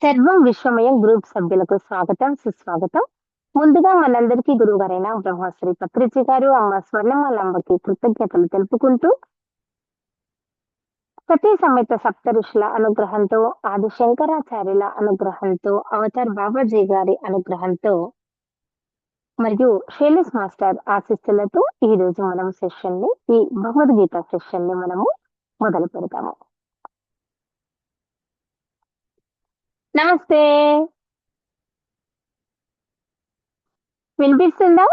సర్వం విశ్వమయం గ్రూప్ సభ్యులకు స్వాగతం, సుస్వాగతం. ముందుగా మనందరికీ గురువుగారైన బ్రహ్మశ్రీ పత్రిజీ గారు, అమ్మ స్వర్ణమాలంబకి కృతజ్ఞతలు తెలుపుకుంటూ, సతీ సమేత సప్త ఋషుల అనుగ్రహంతో, ఆది శంకరాచార్యుల అనుగ్రహంతో, అవతార్ బాబాజీ గారి అనుగ్రహంతో మరియు షేలిస్ మాస్టర్ ఆశీస్సులతో ఈ రోజు మనం సెషన్ ని, ఈ భగవద్గీత సెషన్ ని మనము మొదలు పెడతాము. నమస్తే, వినిపిస్తుందా?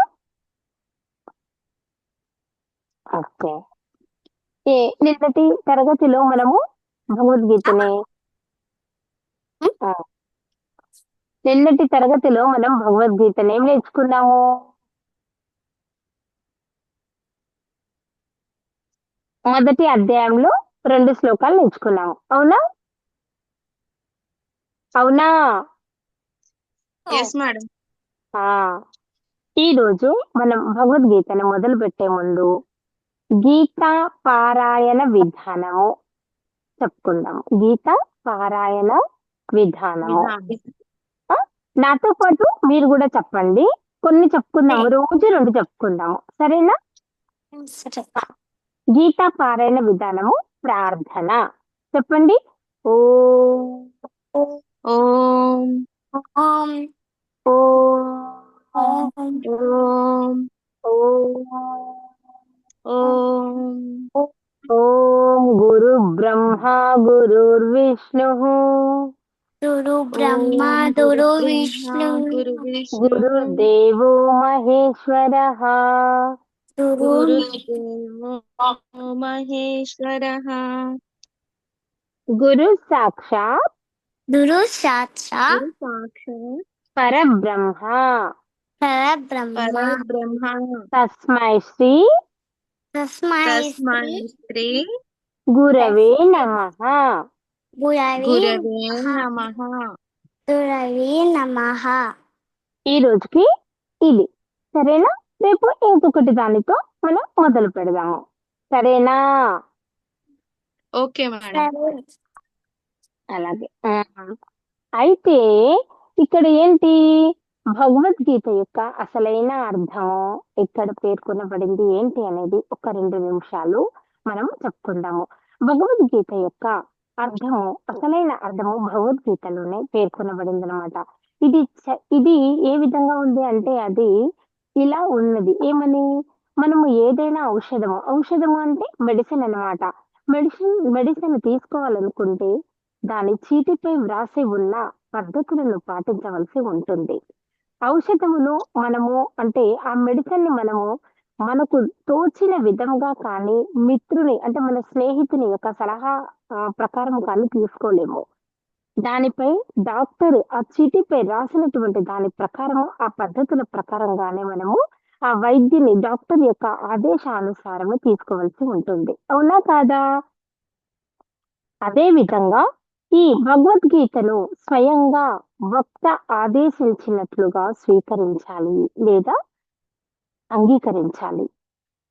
ఓకే. నిన్నటి తరగతిలో మనము భగవద్గీతని ఆ, నిన్నటి తరగతిలో మనం భగవద్గీతని ఏం నేర్చుకున్నాము? మొదటి అధ్యాయంలో 2 శ్లోకాలు నేర్చుకున్నాము. అవునా? అవునా? Yes madam. ఆ ఈ రోజు మనం భగవద్గీతను మొదలు పెట్టే ముందు గీతా పారాయణ విధానము చెప్పుకుందాము. గీతా పారాయణ విధానము. ఆ, నాతో పాటు మీరు కూడా చెప్పండి. కొన్ని చెప్పుకుందాము, రోజు 2 చెప్పుకుందాము, సరేనా? గీతా పారాయణ విధానము. ప్రార్థన చెప్పండి. ఓ ఓం ఓం ఓ ఓం ఓం ఓ ఓం ఓం గురు బ్రహ్మ గురుర్విష్ణు గురు బ్రహ్మ గురు విష్ణు గురు విష్ణు గురుదేవో మహేశ్వర గురు గురుదేవో మహేశ్వర గురు సాక్షాత్ గురు సాక్షాత్ గురు సాక్షాత్ పరబ్రహ్మ పరబ్రహ్మ పరబ్రహ్మ తస్మై శ్రీ తస్మై తస్మై శ్రీ గురవే నమః. గురవే గురవే నమః. గురవే నమః. ఈ రోజుకి ఇది, సరేనా? రేపు ఇంకొకటి దానితో మనం మొదలు పెడదాము, సరేనా? Okay madam. అలాగే. అయితే ఇక్కడ ఏంటి, భగవద్గీత యొక్క అసలైన అర్థం ఇక్కడ పేర్కొనబడింది ఏంటి అనేది ఒక 2 నిమిషాలు మనం చెప్పుకుందాము. భగవద్గీత యొక్క అర్థము, అసలైన అర్థము భగవద్గీతలోనే పేర్కొనబడింది అనమాట. ఇది ఏ విధంగా ఉంది అంటే, అది ఇలా ఉన్నది. ఏమని? మనము ఏదైనా ఔషధము అంటే మెడిసిన్ అన్నమాట. మెడిసిన్ తీసుకోవాలనుకుంటే దాని చీటిపై వ్రాసి ఉన్న పద్ధతులను పాటించవలసి ఉంటుంది. ఔషధమును మనము అంటే ఆ మెడిసిన్ ని మనము మనకు తోచిన విధంగా కానీ, మిత్రుని అంటే మన స్నేహితుని యొక్క సలహా ప్రకారం కానీ తీసుకోలేము. దానిపై డాక్టర్ ఆ చీటిపై రాసినటువంటి దాని ప్రకారము, ఆ పద్ధతుల ప్రకారంగానే మనము ఆ వైద్యుని, డాక్టర్ యొక్క ఆదేశానుసారము తీసుకోవాల్సి ఉంటుంది. అవునా కాదా? అదే విధంగా ఈ భగవద్గీతను స్వయంగా వక్త ఆదేశించినట్లుగా స్వీకరించాలి లేదా అంగీకరించాలి.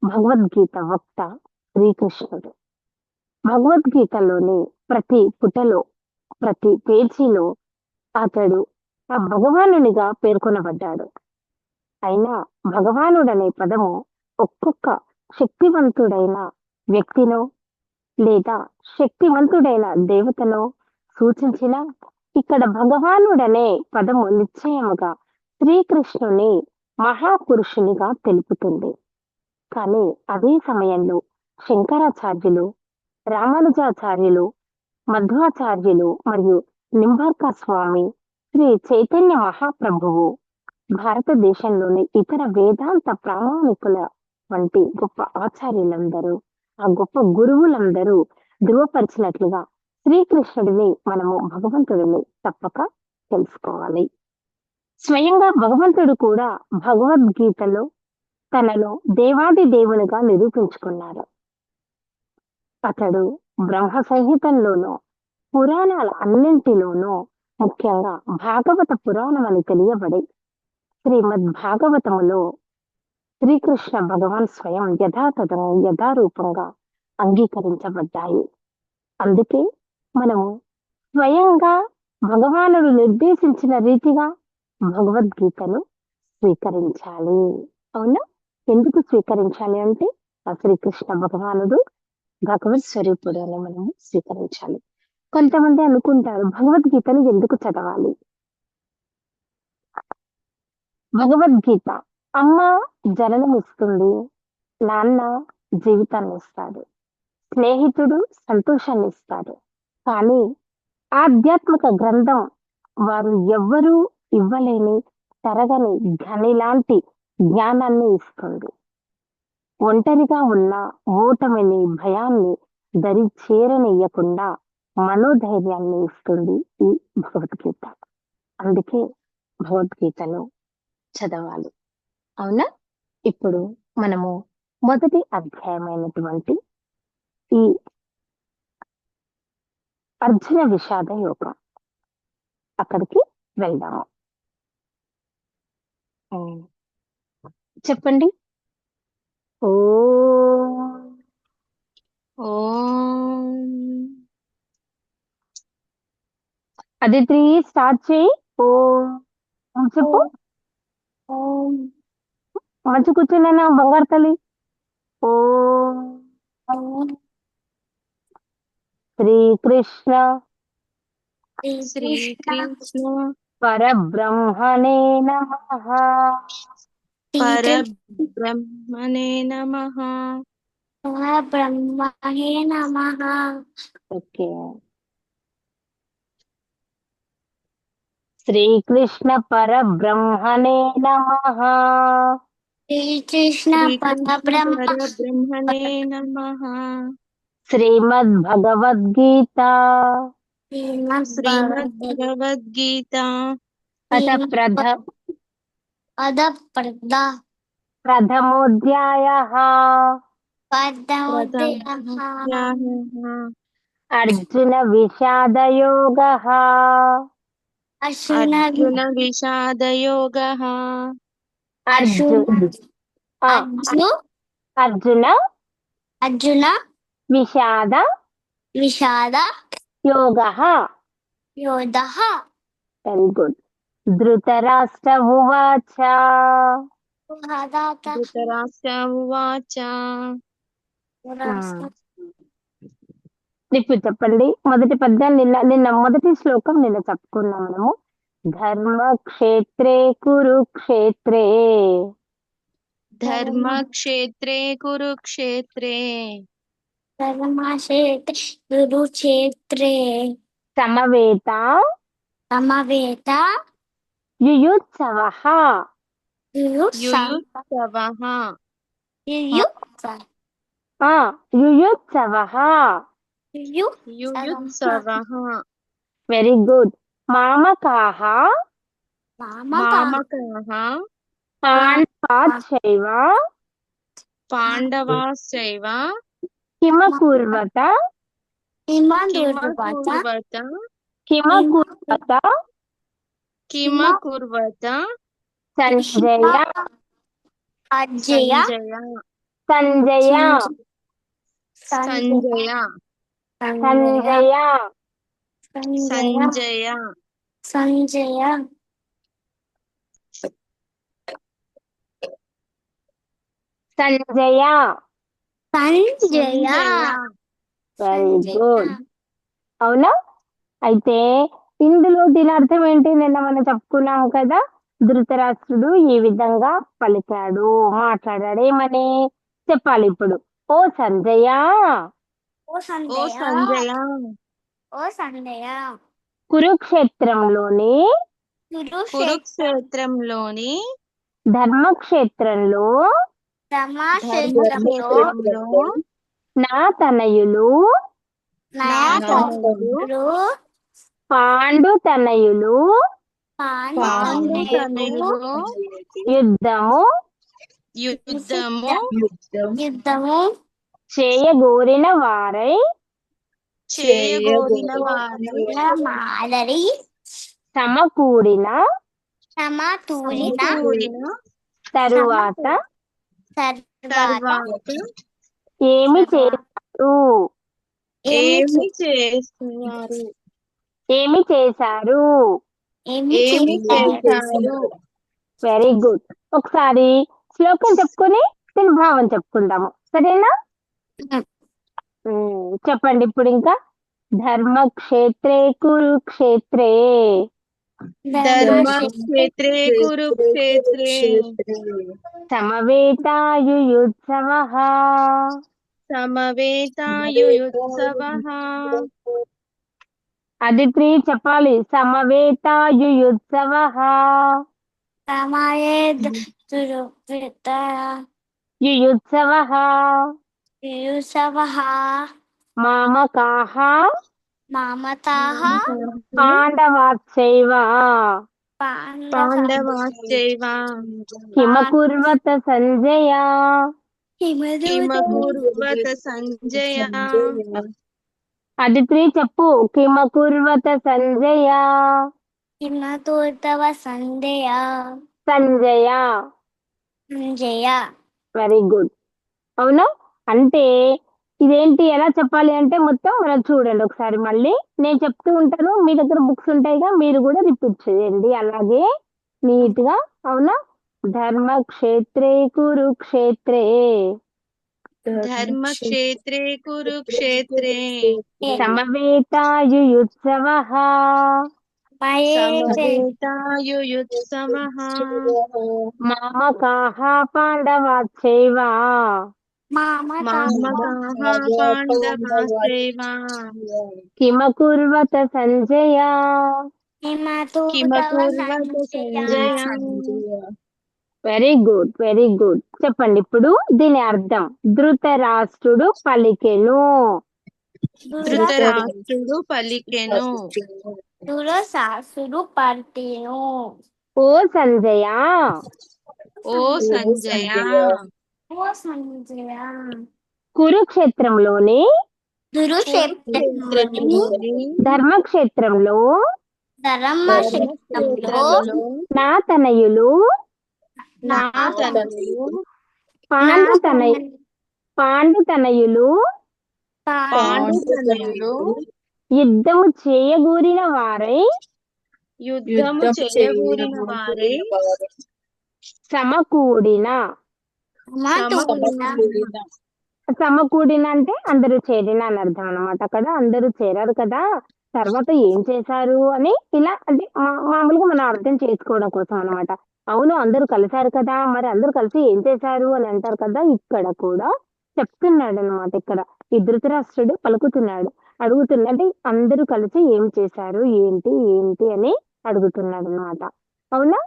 భగవద్గీత వక్త శ్రీకృష్ణుడు. భగవద్గీతలోని ప్రతి పుటలో, ప్రతి పేజీలో అతడు ఆ భగవానునిగా పేర్కొనబడ్డాడు. అయినా భగవానుడనే పదము ఒక్కొక్క శక్తివంతుడైన వ్యక్తినో లేదా శక్తివంతుడైన దేవతనో సూచించిన, ఇక్కడ భగవానుడనే పదము నిశ్చయముగా శ్రీకృష్ణుని మహాపురుషునిగా తెలుపుతుంది. కానీ అదే సమయంలో శంకరాచార్యులు, రామానుజాచార్యులు, మధ్వాచార్యులు మరియు నింబార్క స్వామి, శ్రీ చైతన్య మహాప్రభువు, భారతదేశంలోని ఇతర వేదాంత ప్రామాణికుల వంటి గొప్ప ఆచార్యులందరూ, ఆ గొప్ప గురువులందరూ ధృవపరిచినట్లుగా శ్రీకృష్ణుడిని మనము భగవంతుడిని తప్పక తెలుసుకోవాలి. స్వయంగా భగవంతుడు కూడా భగవద్గీతలో తనను దేవాది దేవునిగా నిరూపించుకున్నారు. అతడు బ్రహ్మ సంహితంలోనూ, పురాణాల అన్నింటిలోనూ, ముఖ్యంగా భాగవత పురాణం అని తెలియబడే శ్రీమద్ భాగవతములో శ్రీకృష్ణ భగవాన్ స్వయం యథాతథము యథారూపంగా అంగీకరించబడ్డాయి. అందుకే మనము స్వయంగా భగవానుడు నిర్దేశించిన రీతిగా భగవద్గీతను స్వీకరించాలి. అవునా? ఎందుకు స్వీకరించాలి అంటే ఆ శ్రీకృష్ణ భగవానుడు భగవత్ స్వరూపుడు అని మనము స్వీకరించాలి. కొంతమంది అనుకుంటారు భగవద్గీతను ఎందుకు చదవాలి? భగవద్గీత అమ్మ జననం ఇస్తుంది, నాన్న జీవితాన్ని ఇస్తాడు, స్నేహితుడు సంతోషాన్ని ఇస్తాడు. కానీ ఆధ్యాత్మిక గ్రంథం వారు ఎవ్వరూ ఇవ్వలేని తరగని ఘని లాంటి జ్ఞానాన్ని ఇస్తుంది. ఒంటరిగా ఉన్న ఓటమిని భయాన్ని దరి చేరనియ్యకుండా మనోధైర్యాన్ని ఇస్తుంది ఈ భగవద్గీత. అందుకే భగవద్గీతను చదవాలి. అవునా? ఇప్పుడు మనము మొదటి అధ్యాయమైనటువంటి ఈ అర్జున విషాద యోగం అక్కడికి వెళ్దాము. చెప్పండి. ఓ ఓం అదితి స్టార్ట్ చేయి. ఓ చెప్పు. ఓం మంచి కూర్చున్నా బంగారు తల్లి. ఓ ఓం శ్రీకృష్ణ శ్రీకృష్ణ పరబ్రహ్మణే నమః. పరబ్రహ్మణే నమః. బ్రహ్మణే నమః. ఓకే. శ్రీకృష్ణ పరబ్రహ్మణే నమః. శ్రీకృష్ణ పరబ్రహ్మ పరబ్రహ్మణే నమః. శ్రీమద్భగవద్గీత శ్రీమద్భగవద్గీత అథ ప్రథమోధ్యాయః ప్రథమోధ్యాయః. అర్జున విషాదయోగః. అర్జున విషాదయోగః. అర్జున విషాద యోగః. Very good. ధృతరాష్ట్ర ఉవాచ. ధృతరాష్ట్ర ఉవాచ. ఇప్పుడు చెప్పండి మొదటి పద్యం. నిన్న మొదటి శ్లోకం నిన్న చెప్పుకున్నాం మనము. ధర్మక్షేత్రే కురుక్షేత్రే ధర్మక్షేత్రే కురుక్షేత్రే కురుక్షేత్రే సమవేత యుయుత్సవః. యుయుత్సవః. యుయుత్సవః. యుయుత్సవః. Very good. మామకాః మామకాః పాండవాశ్చైవ పాండవాశ్చైవ కిమకుర్వత కిమకుర్వత సంజయ సంజయ సంజయ సంజయ సంజయ సంజయ సంజయ సంజయ. సంజయ. Very good. అవునా? అయితే ఇందులో దీని అర్థం ఏంటి? నిన్న మనం చెప్పుకున్నాము కదా. ధృతరాష్ట్రుడు ఈ విధంగా పలికాడు, మాట్లాడాడు. ఏమని చెప్పాలి ఇప్పుడు? ఓ సంజయ, ఓ ఓ సంజయ సంజయ, కురుక్షేత్రంలోని కురుక్షేత్రంలోని ధర్మక్షేత్రంలో ధర్మక్షేత్రంలో నా తనయులు పాండు తనయులు యుద్ధము చేయగోరిన వారై మాదరి సమకూడిన తరువాత ఏమి చేస్తారు? ఏమి చేశారు? ఏమి ఏమి చేశారు? చేశారు? Very good. ఒకసారి శ్లోకం చెప్పుకొని దీని భావం చెప్పుకుందాము, సరేనా? చెప్పండి ఇప్పుడు ఇంకా. ధర్మక్షేత్రే కురుక్షేత్రే ధర్మక్షేత్రే కురుక్షేత్రే సమవేతాయుయుత్సవః సమవేతాయుయుత్సవః అదిత్రి చెప్పాలి. సమవేతాయుయుత్సవః సమయేద్ దురువృత యుయుత్సవః యుసవః మామకాః మమతాః పాండవాశ్చైవ పాండవాశ్చైవ కిమకుర్వత సంజయ కిమకుర్వత సంజయ అదిత్రి చెప్పు. కిమకుర్వత సంజయ కిమతోర్తవ సందేయ సంజయ. సంజయ. Very good. అవునా? అంటే ఇదేంటి, ఎలా చెప్పాలి అంటే మొత్తం మనం చూడండి ఒకసారి. మళ్ళీ నేను చెప్తూ ఉంటాను, మీ దగ్గర బుక్స్ ఉంటాయిగా, మీరు కూడా రిపీట్ చేయండి అలాగే నీట్ గా. అవునా? ధర్మక్షేత్రే కురుక్షేత్రే ధర్మక్షేత్రే కురుక్షేత్రే సమవేతాయుయుత్సవః సమవేతాయుయుత్సవః మామకాః పాండవాశ్చైవ మామకాః పాండవాశ్చైవ కిమకుర్వత సంజయ కిమకుర్వత Sanjaya. Very good, very good. చెప్పండి ఇప్పుడు దీని అర్థం. ధృతరాష్ట్రుడు పలికెను. ధృతరాష్ట్రుడు పలికెను. దురసాసుడు పర్తేను. ఓ సంజయ ఓ సంజయ ఓ సంజయ. కురుక్షేత్రంలోని దురుక్షేత్రంలోని ధర్మక్షేత్రంలో ధర్మక్షేత్రంలో నా తనయులు నా తనయులు పాండుతనయులు పాండుతనయులు యుద్ధము చేయగూరిన వారై యుద్ధము చేయగూరిన వారై సమకూడిన. సమకూడిన అంటే అందరూ చేరిన అని అర్థం అనమాట. అక్కడ అందరూ చేరారు కదా, తర్వాత ఏం చేశారు అని ఇలా అంటే మామూలుగా మనం అర్థం చేసుకోవడం కోసం అనమాట. అవును, అందరూ కలిశారు కదా, మరి అందరూ కలిసి ఏం చేశారు అని అంటారు కదా. ఇక్కడ కూడా చెప్తున్నాడు అనమాట. ఇక్కడ ఈ ధృతరాష్ట్రుడు పలుకుతున్నాడు, అడుగుతున్నాడు. అంటే అందరూ కలిసి ఏం చేశారు, ఏంటి ఏంటి అని అడుగుతున్నాడు అనమాట. అవునా?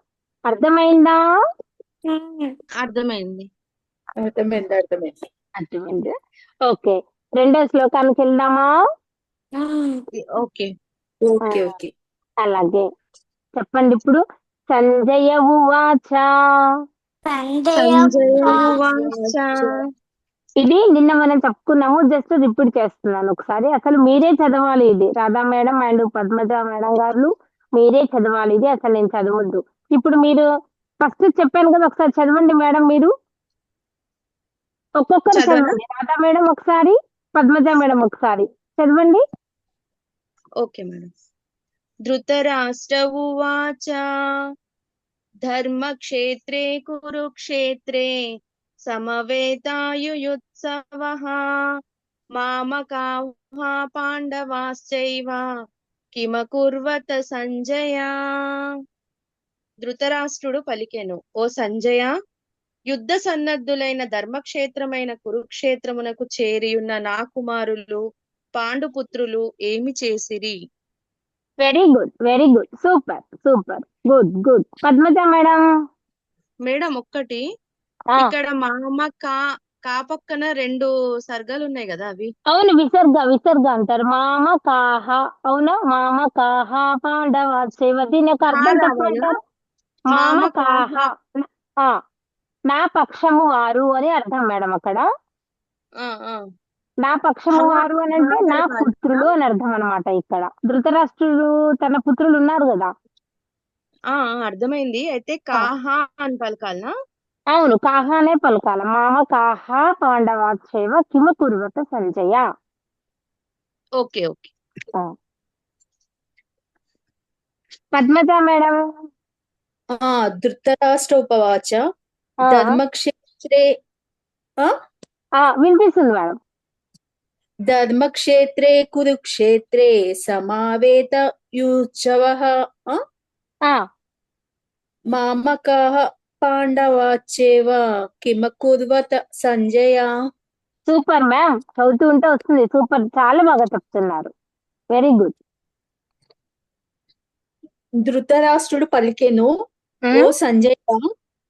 అర్థమైందా? అర్థమైంది. అర్థమైంది. ఓకే, రెండో శ్లోకానికి వెళ్దామా? ఓకే. అలాగే చెప్పండి ఇప్పుడు. సంజయ ఉవాచ. సంజయ ఉవాచ. ఇది నిన్న మనం చెప్పుకున్నాము, జస్ట్ రిపీట్ చేస్తున్నాను ఒకసారి. అసలు మీరే చదవాలి ఇది. Radha madam and Padmaja madam గారు మీరే చదవాలి ఇది. అసలు నేను చదవద్దు. ఇప్పుడు మీరు ఫస్ట్ చెప్పాను కదా, ఒకసారి చదవండి మేడం. మీరు ఒక్కొక్కరు చదవనా? చదవండి. రాధా మేడం ఒకసారి, పద్మజ మేడం ఒకసారి చదవండి. Okay madam. ధృతరాష్ట్ర ఉవాచ ధర్మక్షేత్రే కురుక్షేత్రే సమవేతాయుయుత్సవః మామకాః పాండవాశ్చైవ కిమకుర్వత సంజయ. ధృతరాష్ట్రుడు పలికెను, ఓ సంజయ, యుద్ధ సన్నద్ధులైన ధర్మక్షేత్రమైన కురుక్షేత్రమునకు చేరియున్న నా కుమారులు పాండుపుత్రులు ఏమి చేసిరి? Very good, very good, super super, good good. Padmaja madam. Madam ఒక్కటి, ఇక్కడ మామ కా కా పక్కన రెండు సర్గలు ఉన్నాయి కదా, అవి అవును, విసర్గ విసర్గ అంటారు. మామ కాహ. అవునా? మామ కాహ పాండవాశ్చైవ. దీని యొక్క అర్థం చెప్పమంటారు? మామ కాహ, ఆ, నా పక్షము వారు అని అర్థం మేడం. అక్కడ నా పక్షము వారు అని అంటే నా పుత్రులు అని అర్థం అనమాట. ఇక్కడ ధృతరాష్ట్రుడు తన పుత్రులు ఉన్నారు కదా. అర్థమైంది. అయితే కాహా అని పలకాలనా? అవును, కాహానే పలకాల. మామ కాహ పాండవాశ్చైవ కిమ కుర్వత Sanjaya. Okay okay. Padmaja madam. Dhritarashtra ఉపవాచ ఆ, ధర్మక్షేత్రే వినిపిస్తుంది మేడం. ధర్మక్షేత్రే కురుక్షేత్రే సమావేతయుత్సవః ఆ, మామకాః పాండవాశ్చైవ కిమకుర్వత సంజయ. సూపర్ మ్యామ్, చదువుతూ ఉంటే వస్తుంది. సూపర్, చాలా బాగా చెప్తున్నారు. Very good. ధృతరాష్ట్రుడు పలికెను, ఓ సంజయ,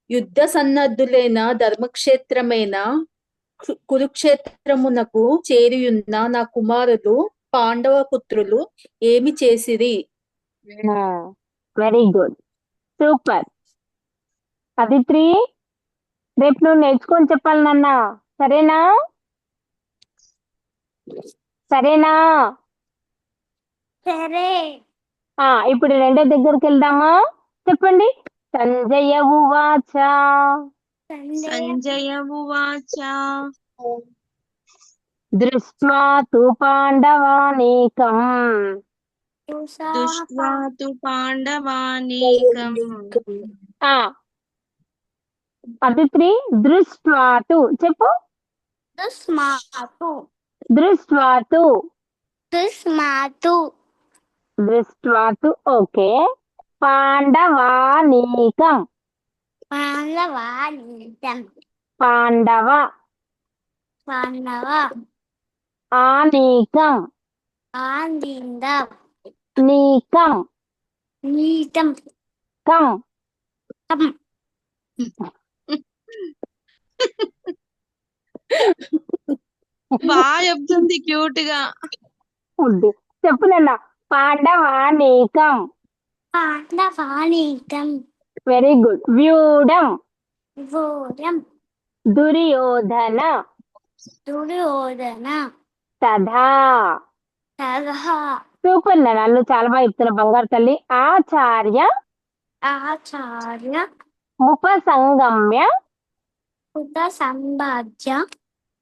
యుద్ధ సన్నద్ధులైన ధర్మక్షేత్రమైన కురుక్షేత్రమునకు చేరియున్న నా కుమారులు పాండవ పుత్రులు ఏమి చేసిరి? Very good, super. అదిత్రి, రేపు నువ్వు నేర్చుకొని చెప్పాలి నాన్న, సరేనా? సరేనా? సరే. ఇప్పుడు రెండో దగ్గరికి వెళ్దామా? చెప్పండి. సంజయ ఉవాచ సంజయ ఉవాచ దృష్ట్వా తు పాండవానేకం దృష్ట్వా తు పాండవానీకం అదిత్రి, దృష్ట్వా తు చెప్పు. దుస్మాతు దృష్ట్వా తు. దుస్మాతు దృష్ట్వా తు, ఓకే. పాండవానీకం. పాండవానీకం. పాండవ పాండవ ఆనీకం. ఆనందం. నీకం. నీతం. కం. కం. బాగా చెప్తుంది క్యూట్ గా. ఉంది. చెప్పు నాన్న. పాండవానీకం. పాండవానీకం. Very good. వ్యూఢం. ఘోరం. దుర్యోధన. దుర్యోధన. తథా. తథా. సూపర్ నాన్న, నువ్వు చాలా బాగా చెప్తున్నావు బంగారు తల్లి. ఆచార్య ఆచార్య ఉపసంగమ్య. ఉపసంభాజ్య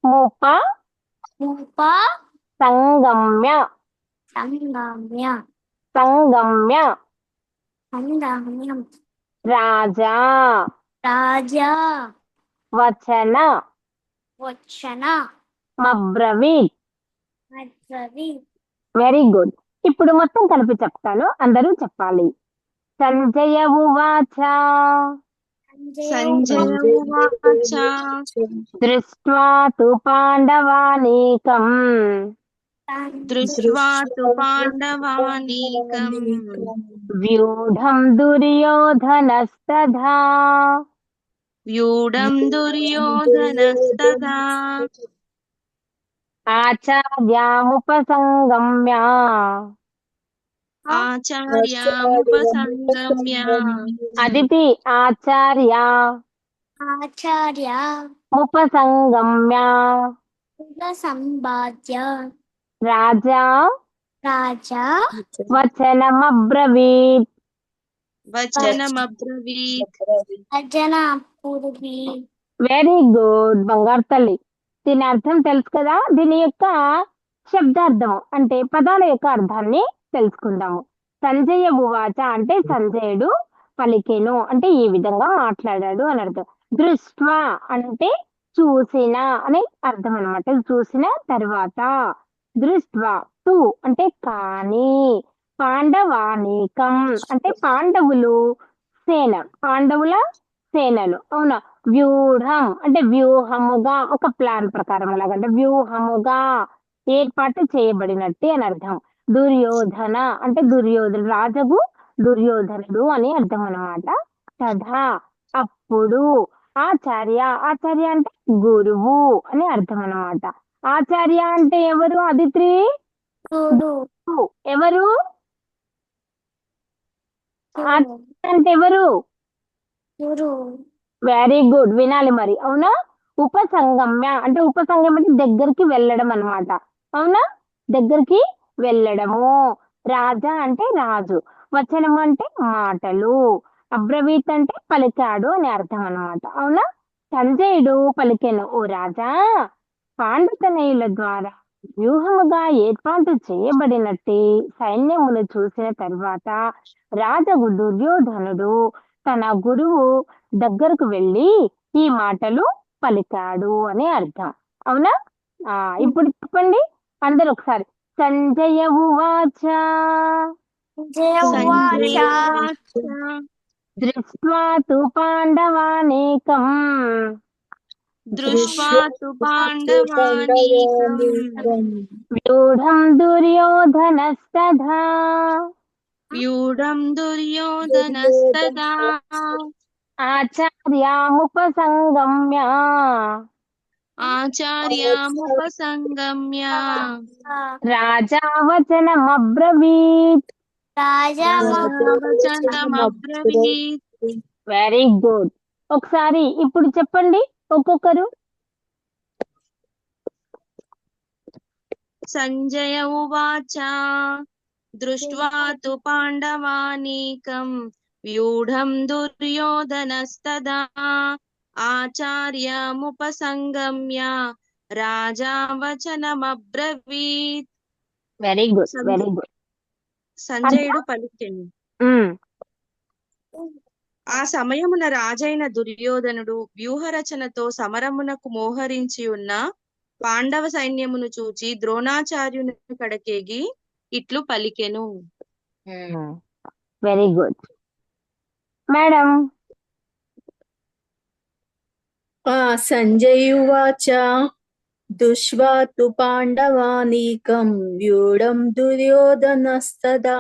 ఉప ఉప సంగమ్య. సంగమ్య సంగమ్య. సంగమ్యం. రాజా రాజా వచన వచన మబ్రవీత్. మధ్వవి. Very good. ఇప్పుడు మొత్తం కలిపి చెప్తాను, అందరూ చెప్పాలి. సంజయ ఉవాచ సంజయ ఉవాచ దృష్ట్వా తు పాండవానీకం దృష్ట్వా తు పాండవానీకం వ్యూఢం దుర్యోధనస్తథా. వ్యూఢం దుర్యోధనస్తథా ఆచార్యాముపసంగమ్య ఆచార్యాముపసంగమ్య. అదితి, ఆచార్య ఆచార్య ఉపసంగమ్య ఉపసంభాజ్య రాజా రాజా వచనమబ్రవీత్. వచనమబ్రవీత్. అర్జన పూర్వి. వెరీ గుడ్ బంగారు తల్లి. దీని అర్థం తెలుసు కదా. దీని యొక్క శబ్దార్థం అంటే పదాల యొక్క అర్థాన్ని తెలుసుకుందాము. సంజయ ఉవాచ అంటే సంజయుడు పలికెను అంటే ఈ విధంగా మాట్లాడాడు అని అర్థం. దృష్ట్వా అంటే చూసిన అని అర్థం అనమాట. చూసిన తర్వాత. దృష్ట్వా తు అంటే కానీ. పాండవానీకం అంటే పాండవులు సేన, పాండవుల సేనలు, అవునా. వ్యూఢం అంటే వ్యూహముగా, ఒక ప్లాన్ ప్రకారం లాగా, అంటే వ్యూహముగా ఏర్పాటు చేయబడినట్టు అని అర్థం. దుర్యోధన అంటే దుర్యోధన, రాజగు దుర్యోధనుడు అని అర్థం అన్నమాట. తథా అప్పుడు. ఆచార్య, ఆచార్య అంటే గురువు అని అర్థం అన్నమాట. ఆచార్య అంటే ఎవరు అదిత్రి? గురు. ఎవరు ఆచార్య అంటే ఎవరు? గురు. వెరీ గుడ్, వినాలి మరి, అవునా. ఉపసంగమ్య అంటే ఉపసంగం అంటే దగ్గరికి వెళ్ళడం అన్నమాట, అవునా. దగ్గరికి వెళ్ళడము. రాజా అంటే రాజు. వచనం అంటే మాటలు. అబ్రవీత్ అంటే పలికాడు అని అర్థం అన్నమాట, అవునా. సంజయుడు పలికెను, ఓ రాజా, పాండుతనయుల ద్వారా వ్యూహముగా ఏర్పాటు చేయబడినట్టి సైన్యమును చూసిన తర్వాత రాజగు దుర్యోధనుడు తన గురువు దగ్గరకు వెళ్ళి ఈ మాటలు పలికాడు అని అర్థం. అవునా? ఇప్పుడు చెప్పండి అందరు ఒకసారి. సంజయ ఉవాచ జయ సంజయ ఉవాచ ఉవాచ దృష్ట్వా తు పాండవానేకం దృష్ట్వా తు పాండవానీకం వ్యూఢం దుర్యోధనస్తథా వ్యూఢం దుర్యోధనస్తదా ఆచార్యాముపసంగమ్య ఆచార్యముపసంగమ్య రాజా వచనమబ్రవీత్. రాజా రాజావచనమబ్రవీత్. Very good. ఒకసారి ఇప్పుడు చెప్పండి ఒక్కొక్కరు. సంజయ ఉవాచ దృష్ట్వా తు పాండవానీకం వ్యూఢం దుర్యోధనస్తదా ఆచార్యముపసంగమ్య రాజా వచనమబ్రవీత్. Very good, very good. సంజయుడు పలికెను. ఆ సమయమున రాజైన దుర్యోధనుడు వ్యూహరచనతో సమరమునకు మోహరించి ఉన్న పాండవ సైన్యమును చూచి ద్రోణాచార్యుని కడకేగి ఇట్లు పలికెను. Very good madam. సంజయువాచ దృష్ట్వా తు పాండవానీకం వ్యూఢం దుర్యోధనస్తదా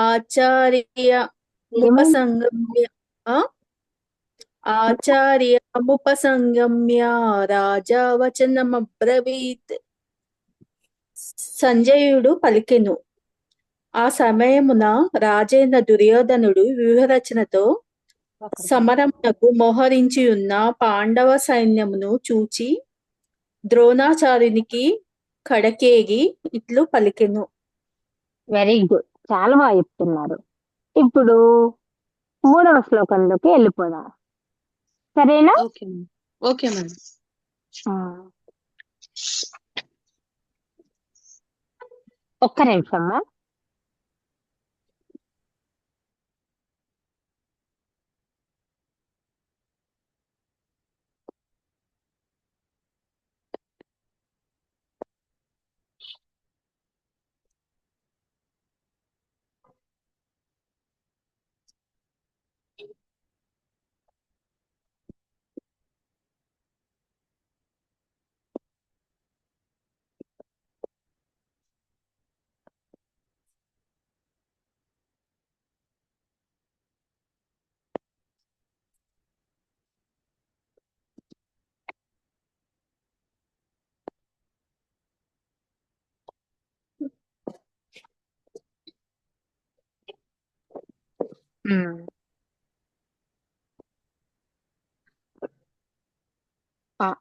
ఆచార్యముపసంగమ్య ఆచార్యముపసంగమ్య రాజా వచనమబ్రవీత్. సంజయుడు పలికెను. ఆ సమయమున రాజైన దుర్యోధనుడు వ్యూహరచనతో సమరమునకు మోహరించి ఉన్న పాండవ సైన్యమును చూచి ద్రోణాచార్యునికి కడకేగి ఇట్లు పలికెను. వెరీ గుడ్, చాలా బాగా చెప్తున్నారు. ఇప్పుడు 3వ శ్లోకంలోకి వెళ్ళిపోదాం. సరేనా? Okay madam. ఒక్క నిమిషమ్మా.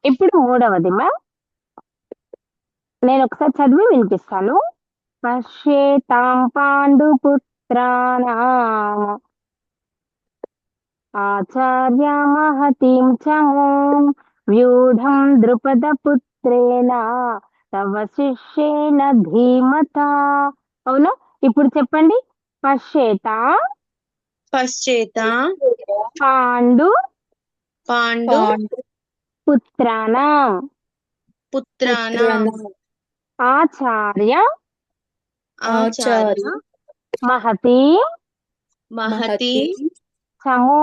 ఇప్పుడు 3వది మ్యామ్. నేను ఒకసారి చదివి వినిపిస్తాను. పశ్యేతాం పాండుపుత్రానాం ఆచార్య మహతీం చమూం వ్యూఢం ద్రుపదపుత్రేణ తవ శిష్యేన ధీమతా. అవునా? ఇప్పుడు చెప్పండి. పశ్యేత పాండు పుత్రానాం ఆచార్య మహతీ చమూ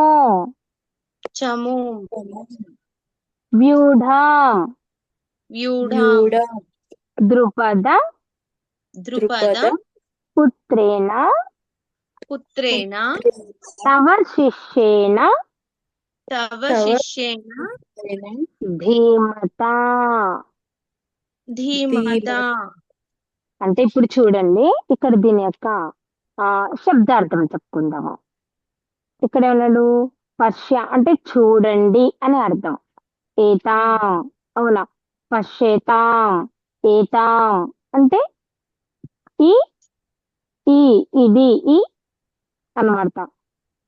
వ్యూఢం ద్రుపద పుత్రేణ తవ శిష్యేన ధీమతా. అంటే ఇప్పుడు చూడండి, ఇక్కడ దీని యొక్క శబ్దార్థం చెప్పుకుందాము. ఇక్కడ ఏమన్నాడు? పశ్య అంటే చూడండి అని అర్థం. ఏతాం, అవునా? పశ్యేతాం, ఏతాం అంటే ఇది అన్నమాట.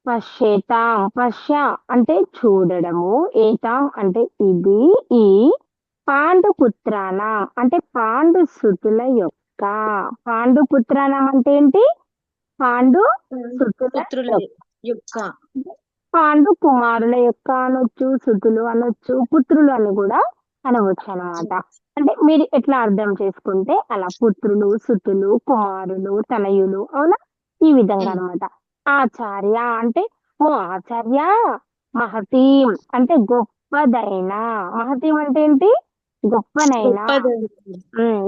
పశ్యేతాం, పశ్య అంటే చూడడము, ఏతాం అంటే ఇది, ఈ పాండుపుత్రానం అంటే పాండు సుతుల యొక్క. పాండుపుత్రానం అంటే ఏంటి? పాండు సుతుల పుత్రుల యొక్క. యొక్క పాండు కుమారుల యొక్క అనొచ్చు, సుతులు అనొచ్చు, పుత్రులు అని కూడా అనవచ్చు అన్నమాట. అంటే మీరు ఎట్లా అర్థం చేసుకుంటే అలా పుత్రులు, సుతులు, కుమారులు, తనయులు, అవునా? ఈ విధంగా అన్నమాట. ఆచార్య అంటే ఓ ఆచార్య, మహతీం అంటే గొప్పదైన. మహతీం అంటే ఏంటి? గొప్పనైనా,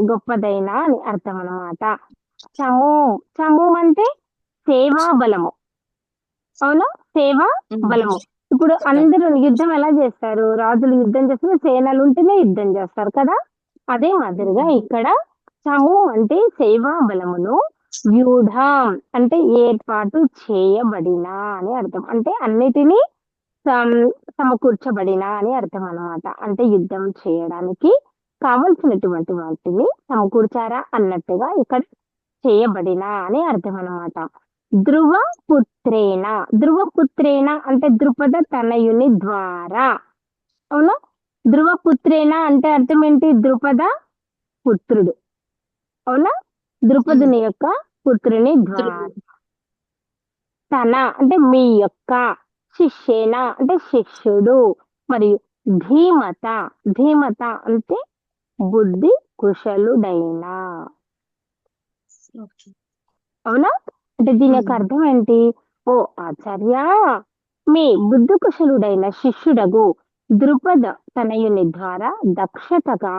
గొప్పదైన అని అర్థం అన్నమాట. చము, చము అంటే సేవా బలము, అవునా? సేవా బలము. ఇప్పుడు అందరూ యుద్ధం ఎలా చేస్తారు? రాజులు యుద్ధం చేస్తే సేనలు ఉంటేనే యుద్ధం చేస్తారు కదా. అదే మాదిరిగా ఇక్కడ చము అంటే సేవా బలమును, వ్యూఢం అంటే ఏర్పాటు చేయబడిన అని అర్థం. అంటే అన్నిటినీ సమకూర్చబడిన అని అర్థం అన్నమాట. అంటే యుద్ధం చేయడానికి కావలసినటువంటి వాటిని సమకూర్చారా అన్నట్టుగా ఇక్కడ చేయబడిన అని అర్థం అన్నమాట. ధ్రువపుత్రేణ, ధ్రువపుత్రేణ అంటే ద్రుపద తనయుని ద్వారా, అవునా? ధ్రువపుత్రేణ అంటే అర్థం ఏంటి? ద్రుపద పుత్రుడు, అవునా? ద్రుపదుని యొక్క పుత్రుని ద్వారా. తన అంటే మీ యొక్క, శిష్యేన అంటే శిష్యుడు, మరియు ధీమత, ధీమత అంటే బుద్ధి కుశలుడైన, అవునా? అంటే దీని యొక్క అర్థం ఏంటి? ఓ ఆచార్య, మీ బుద్ధి కుశలుడైన శిష్యుడగు ద్రుపద తనయుని ద్వారా దక్షతగా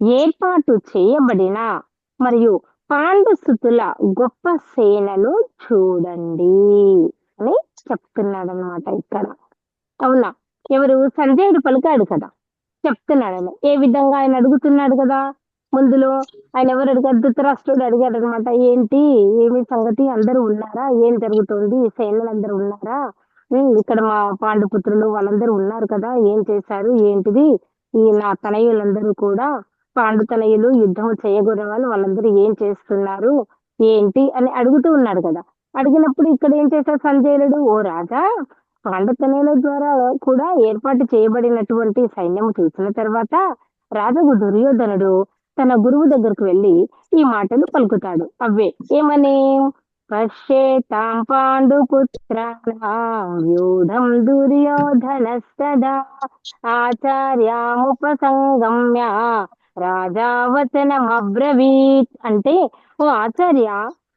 ఏర్పాటు చేయబడిన మరియు పాండుసుతుల గొప్ప సేనను చూడండి అని చెప్తున్నాడు అనమాట ఇక్కడ, అవునా? ఎవరు? సంజయుడు పలికాడు కదా, చెప్తున్నాడని. ఏ విధంగా ఆయన అడుగుతున్నాడు కదా ముందులో. ఆయన ఎవరు అడిగారు? ధృతరాష్ట్రుడు అడిగాడు అనమాట. ఏంటి, ఏమి సంగతి, అందరూ ఉన్నారా, ఏం జరుగుతుంది, సైన్యులు అందరూ ఉన్నారా, ఇక్కడ మా పాండుపుత్రులు వాళ్ళందరూ ఉన్నారు కదా, ఏం చేశారు, ఏంటిది, ఈ నా తనయులందరూ కూడా, పాండు తనయులు యుద్ధం చేయకూడని వాళ్ళు, వాళ్ళందరూ ఏం చేస్తున్నారు, ఏంటి అని అడుగుతూ ఉన్నాడు కదా. అడిగినప్పుడు ఇక్కడ ఏం చేశారు సంజయుడు? ఓ రాజా, పాండతనయుల ద్వారా కూడా ఏర్పాటు చేయబడినటువంటి సైన్యం చూసిన తర్వాత రాజు దుర్యోధనుడు తన గురువు దగ్గరకు వెళ్ళి ఈ మాటలు పలుకుతాడు. అవే ఏమని? పశ్యేతాం పాండుపుత్రాణాం వ్యూఢం దుర్యోధనస్తదా ఆచార్యాముపసంగమ్య రాజావచనమబ్రవీత్. అంటే ఓ ఆచార్య,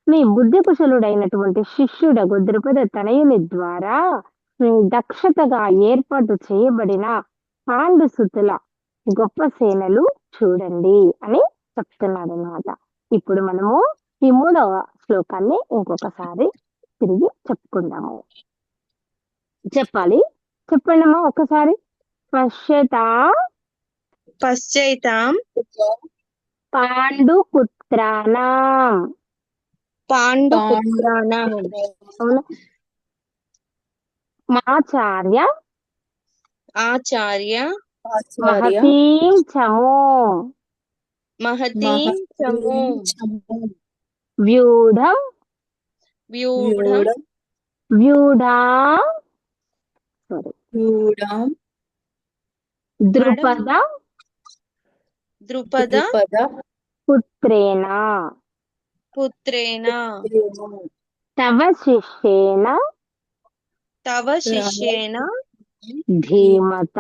మీ బుద్ధి కుశలుడైనటువంటి శిష్యుడగు ద్రుపద తనయుని ద్వారా దక్షతగా ఏర్పాటు చేయబడిన పాండుసుతుల గొప్ప సేనలు చూడండి అని చెప్తున్నాడు అన్నమాట. ఇప్పుడు మనము ఈ 3వ శ్లోకాన్ని ఇంకొకసారి తిరిగి చెప్పుకుందాము. చెప్పాలి, చెప్పండమ్మా ఒకసారి. పశ్చైతాం పాండుపుత్రాణం, పాండుపుత్రాణం అవునా? ఆచార్య ఆచార్య మహతీం చమో మహతీం చమో వ్యూఢం వ్యూఢం వ్యూఢా ద్రుపద ద్రుపద పుత్రేణ పుత్రేణ తవ శిష్యేన తవ శిష్యేన ధీమత.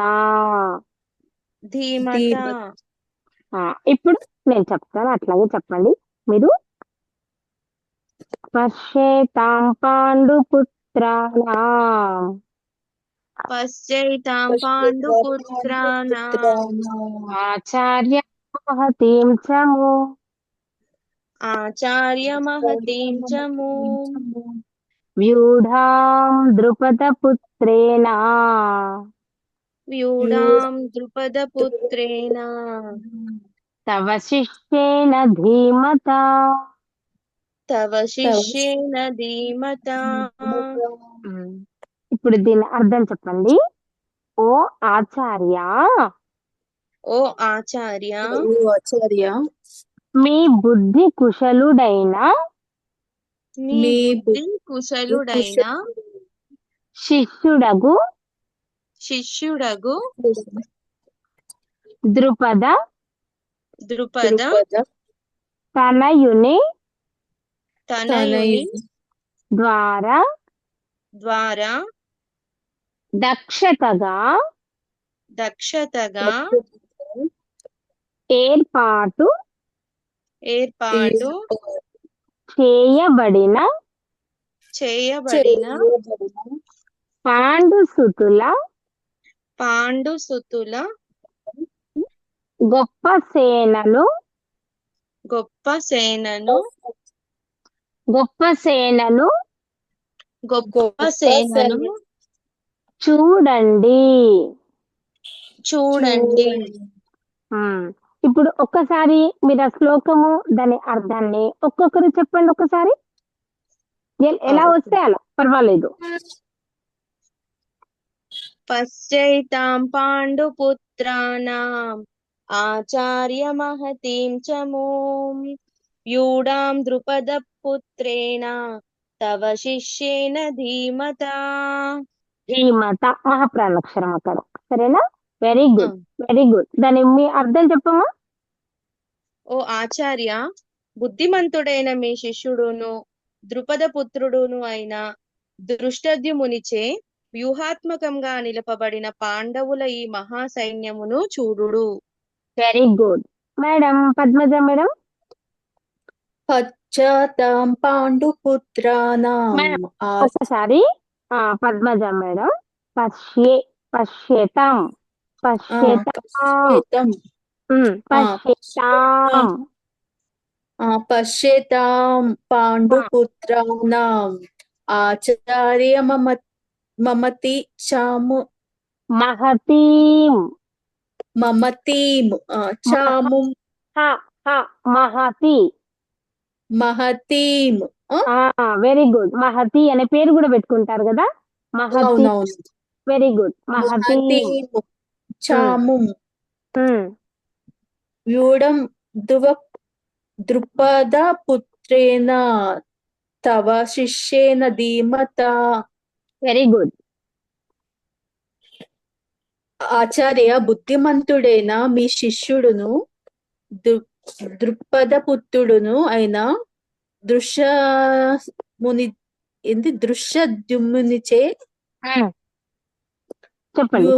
ధీమత. ఇప్పుడు నేను చెప్తాను, అట్లాగే చెప్పండి మీరు. పశ్యేతాం పాండుపుత్రాణాం పశ్చైతాం పాండుపుత్రాణాం ఆచార్య మహతీం చము ఆచార్య మహతీం చము వ్యూఢాం ద్రుపదపుత్రేణ వ్యూఢాం ద్రుపదపుత్రేణ తవ శిష్యేన ధీమత. తవ శిష్యేన ధీమత. ఇప్పుడు దీని అర్థం చెప్పండి. ఓ ఆచార్య, ఓ ఆచార్య, మీ బుద్ధి కుశలుడైన మీ బుద్ధి కుశలుడైన శిష్యుడగు ద్రుపద ద్రుపద తనయుని తనయుని ద్వారా ద్వారా దక్షతగా దక్షతగా ఏర్పాటు ఏర్పాటు చేయబడిన చేయబడిన పాండుసుతుల పాండుసుతుల గొప్ప సేనను గొప్ప సేనను గొప్ప సేనను గొప్ప సేనను చూడండి. చూడండి. ఇప్పుడు ఒక్కసారి మీరు ఆ శ్లోకము దాని అర్థాన్ని ఒక్కొక్కరు చెప్పండి ఒకసారి. ఎలా వస్తే అలా పర్వాలేదు. పశ్చైతాం పాండుపుత్రాణం ఆచార్య మహతీం చ మూం వ్యూఢాం ద్రుపద పుత్రేణ తవ శిష్యేన ధీమతా. ధీమత మహాప్రాణాక్షరం అక్కడ, సరేనా? Very good, very good. దాని మీ అర్థం చెప్పమ్మా. ఓ ఆచార్య, బుద్ధిమంతుడైన మీ శిష్యుడును ద్రుపద పుత్రుడును అయిన దృష్టద్యుమునిచే వ్యూహాత్మకంగా నిలపబడిన పాండవుల ఈ మహా సైన్యమును చూడుడు. Very good madam. Padmaja madam. పశ్చాత్తాం పాండుపుత్రానాం ఒకసారి పద్మజ మేడం. పశ్యేతాం పశ్యేతాం పశ్యేతాం పశ్యేతాం పాండుపుత్రానాం ఆచార్య మమతి చాము మహతీం మమతీం చాము మహతి మహతీం. Very good. మహతి అనే పేరు కూడా పెట్టుకుంటారు కదా, మహతి. Very good. మహతీం చాము వ్యూఢం ద్రుపద పుత్రేణ తవ శిష్యేన ధీమతా. Very good. ఆచార్య, బుద్ధిమంతుడైన మీ శిష్యుడును ద్రుపద పుత్రుడును అయిన దృష్టద్యుమ్నునిచే చెప్పండి.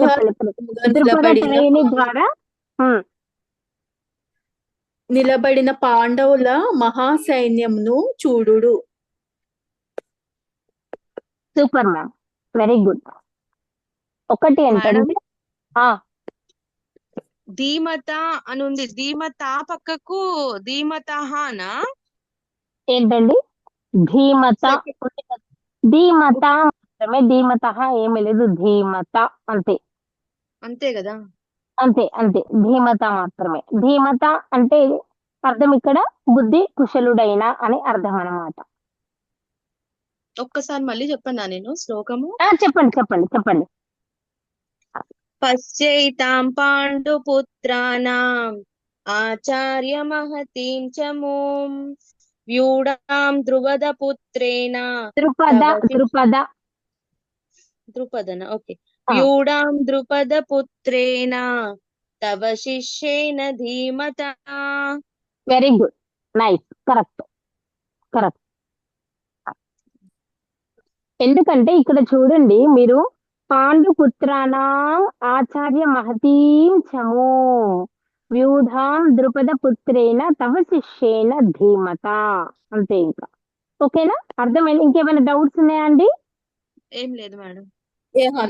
ద్వారా నిలబడిన పాండవుల మహాసైన్యంను చూడుడు. Super ma'am, very good. ఒకటి ఏంటంటే ధీమత అని ఉంది. ధీమత పక్కకు ధీమతహానా ఏంటండి? ధీమత ధీమత మాత్రమే, ధీమత ఏమీ లేదు. ధీమత అంతే, అంతే కదా? అంతే అంతే, ధీమత మాత్రమే. ధీమత అంటే అర్థం ఇక్కడ బుద్ధి కుశలుడైన అని అర్థం అన్నమాట. ఒక్కసారి మళ్ళీ చెప్పన్నా నేను శ్లోకము. చెప్పండి చెప్పండి చెప్పండి. పశ్చైతాం పాండుపుత్రాణం ఆచార్య మహతీం చ మూం వ్యూఢాం ద్రుపద పుత్రేణ ద్రుపదన ఓకే వ్యూఢాం ద్రుపద పుత్రేణ తవ శిష్యేన ధీమతా. Very good, nice, correct correct. ఎందుకంటే ఇక్కడ చూడండి మీరు, పాండుపుత్రాణం ఆచార్య మహతీం చమో వ్యూఢాం ద్రుపద పుత్రేణ తవ శిష్యేన ధీమత, అంతే. ఇంకా ఓకేనా? అర్థమైంది? ఇంకేమైనా డౌట్స్ ఉన్నాయా అండి? ఏం లేదు మేడం.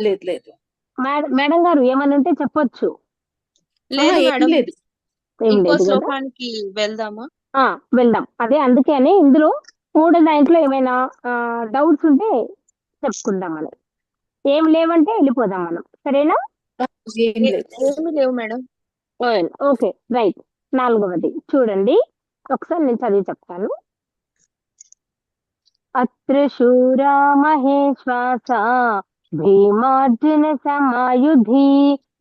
లేదు లేదు మేడం గారు ఏమైనా ఉంటే చెప్పొచ్చు. లేదు మేడం. లేదు. ఇంకో శ్లోకానికి వెళ్దామా? వెళ్దాం. అదే అందుకే అని ఇందులో దాంట్లో ఏమైనా డౌట్స్ ఉంటే చెప్పుకుందాం మనం. ఏం లేవంటే వెళ్ళిపోదాం మనం, సరేనా? ఏమి లేవు మేడం. Okay right. 4వది చూడండి, ఒకసారి నేను చదివి చెప్తాను. అత్ర శూరా మహేశ్వాస భీమార్జున సమాయుధి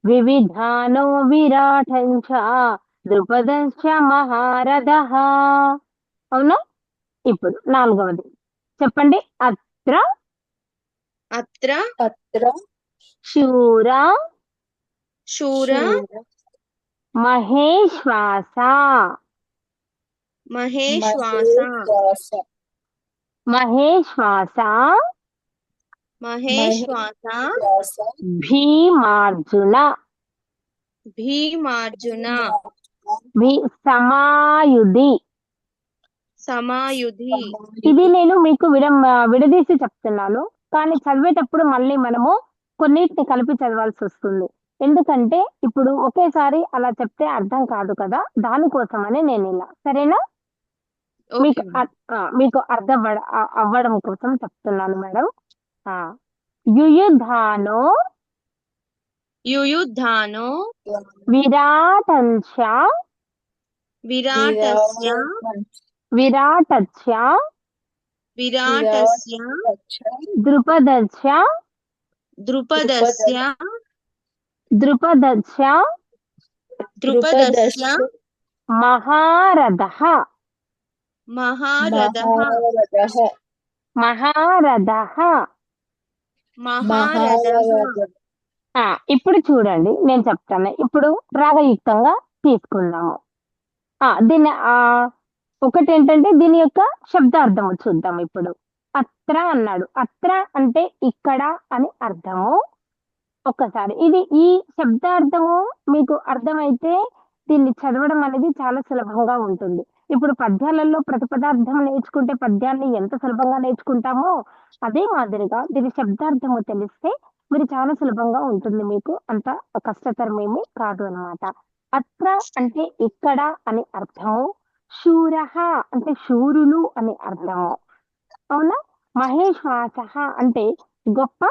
వివిధానో విరాటంచ ద్రుపదంచ మహారథః. అవునా? ఇప్పుడు 4వది చెప్పండి. అత్ర అత్ర శూరా శూరా మహేశ్వాస మహేశ్వాస మహేశ్వాస మహేశ్వాస మహేశ్వాస భీమార్జున భీమార్జున సమాయుధి. సమాయుధి. ఇది నేను మీకు విడదీసి చెప్తున్నాను, కానీ చదివేటప్పుడు మళ్ళీ మనము కొన్నిటిని కలిపి చదవాల్సి వస్తుంది. ఎందుకంటే ఇప్పుడు ఒకేసారి అలా చెప్తే అర్థం కాదు కదా, దానికోసమని నేను ఇలా. సరేనా? మీకు ఓకే మీకు అర్థం అవ్వడం కోసం చెప్తున్నాను మేడం. యుయుధానో యుయుధానో విరాటంచ విరాటస్య విరాటస్య విరాటస్య ద్రుపదస్య ద్రుపదస్య ద్రుపదస్య ద్రుపదస్య మహారథః మహారథః మహారథః. మహారథః. ఇప్పుడు చూడండి, నేను చెప్తాను. ఇప్పుడు రాగయుక్తంగా తీసుకుందాము. దీని ఒకటి ఏంటంటే దీని యొక్క శబ్దార్థం చూద్దాం. ఇప్పుడు అత్ర అన్నాడు. అత్ర అంటే ఇక్కడ అని అర్థము. ఒక్కసారి ఈ శబ్దార్థము మీకు అర్థమైతే దీన్ని చదవడం అనేది చాలా సులభంగా ఉంటుంది. ఇప్పుడు పద్యాలలో ప్రతిపదార్థం నేర్చుకుంటే పద్యాన్ని ఎంత సులభంగా నేర్చుకుంటామో అదే మాదిరిగా దీని శబ్దార్థము తెలిస్తే మీరు చాలా సులభంగా ఉంటుంది. మీకు అంత కష్టతరమేమీ కాదు అన్నమాట. అత్ర అంటే ఇక్కడ అని అర్థము. శూరః అంటే శూరులు అని అర్థము. అవునా? మహేశ్వాసః అంటే గొప్ప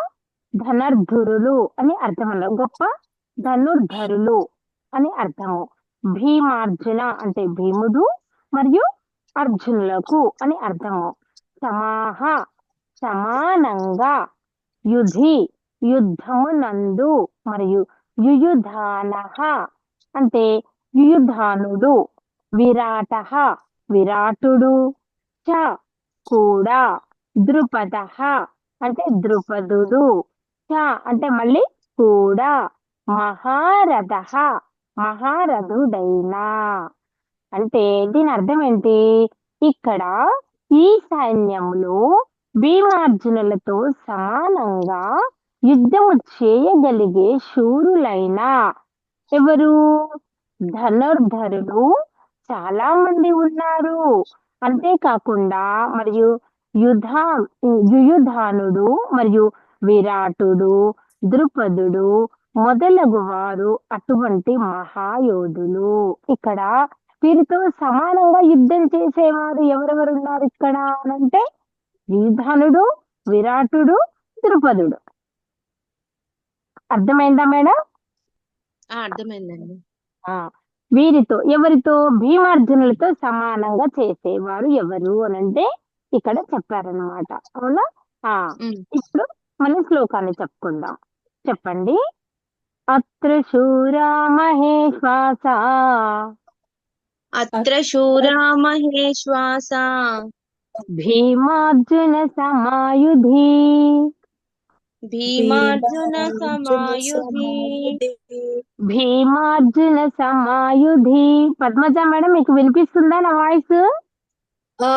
ధనుర్ధరులు అని అర్థం అన్న గొప్ప ధనుర్ధరులు అని అర్థము. భీమార్జున అంటే భీముడు మరియు అర్జునులకు అని అర్థము. సమాహ సమానంగా, యుధి యుద్ధమునందు, మరియు యుయుధానః అంటే యుయుధానుడు, విరాటః విరాటుడు, చ కూడా, ద్రుపదః అంటే ద్రుపదుడు, చ అంటే మళ్ళీ కూడా, మహారథః మహారథుడైనా. అంటే దీని అర్థం ఏంటి? ఇక్కడ ఈ సైన్యంలో భీమార్జునులతో సమానంగా యుద్ధము చేయగలిగే శూరులైన ఎవరు? ధనుర్ధరులు చాలా మంది ఉన్నారు. అంతేకాకుండా మరియు యుయుధానుడు మరియు విరాటుడు, ద్రుపదుడు మొదలగు వారు అటువంటి మహాయోధులు. ఇక్కడ వీరితో సమానంగా యుద్ధం చేసేవారు ఎవరెవరు ఉన్నారు ఇక్కడ అనంటే యుయుధానుడు, విరాటుడు, ద్రుపదుడు. అర్థమైందా మేడం? అర్థమైందండి. వీరితో ఎవరితో? భీమార్జునులతో సమానంగా చేసేవారు ఎవరు అనంటే ఇక్కడ చెప్పారనమాట. అవునా? ఇప్పుడు మనం శ్లోకాన్ని చెప్పుకుందాం. చెప్పండి. అత్ర శూరా మహేశ్వాస అత్ర శూరా మహేశ్వాస భీమార్జున సమాయుధి భీమార్జున సమాయుధి భీమార్జున సమాయుధి. పద్మజ మేడం మీకు వినిపిస్తుందా నా వాయిస్?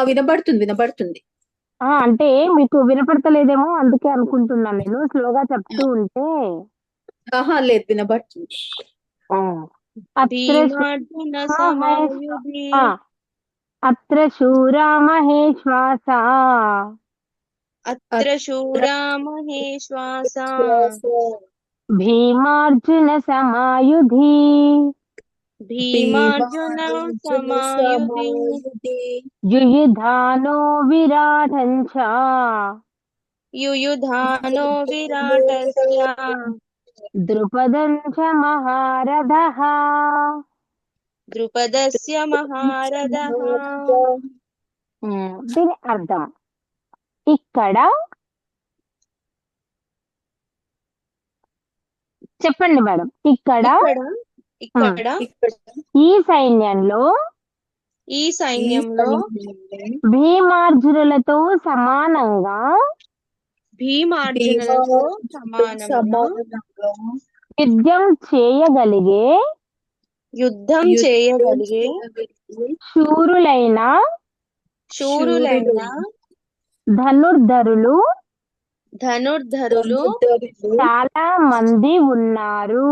వినబడుతుంది. అంటే మీకు వినపడతలేదేమో అందుకే అనుకుంటున్నాను నేను స్లోగా చెప్తూ ఉంటే. లేదు, వినబడుతుంది. భీమార్జున సమాయుధి అత్ర శూరా మహేశ్వాస అత్ర శూరా మహేశ్వాస భీమార్జున సమాయుధి భీమార్జున సమాయుధి యుయుధానో విరాటంచ యుయుధానో విరాటస్య ద్రుపదంచ మహారథః ద్రుపదస్య మహారథః. దీని అర్థం ఇక్కడ చెప్పండి మేడం. ఇక్కడ ఈ సైన్యంలో భీమార్జునులతో సమానంగా యుద్ధం చేయగలిగే యుద్ధం యుద్ధం చేయగలిగే చేయగలిగే శూరులైన శూరులైన ధనుర్ధరులు ధనుర్ధరులు ధనుర్ధరులు చాలా మంది ఉన్నారు.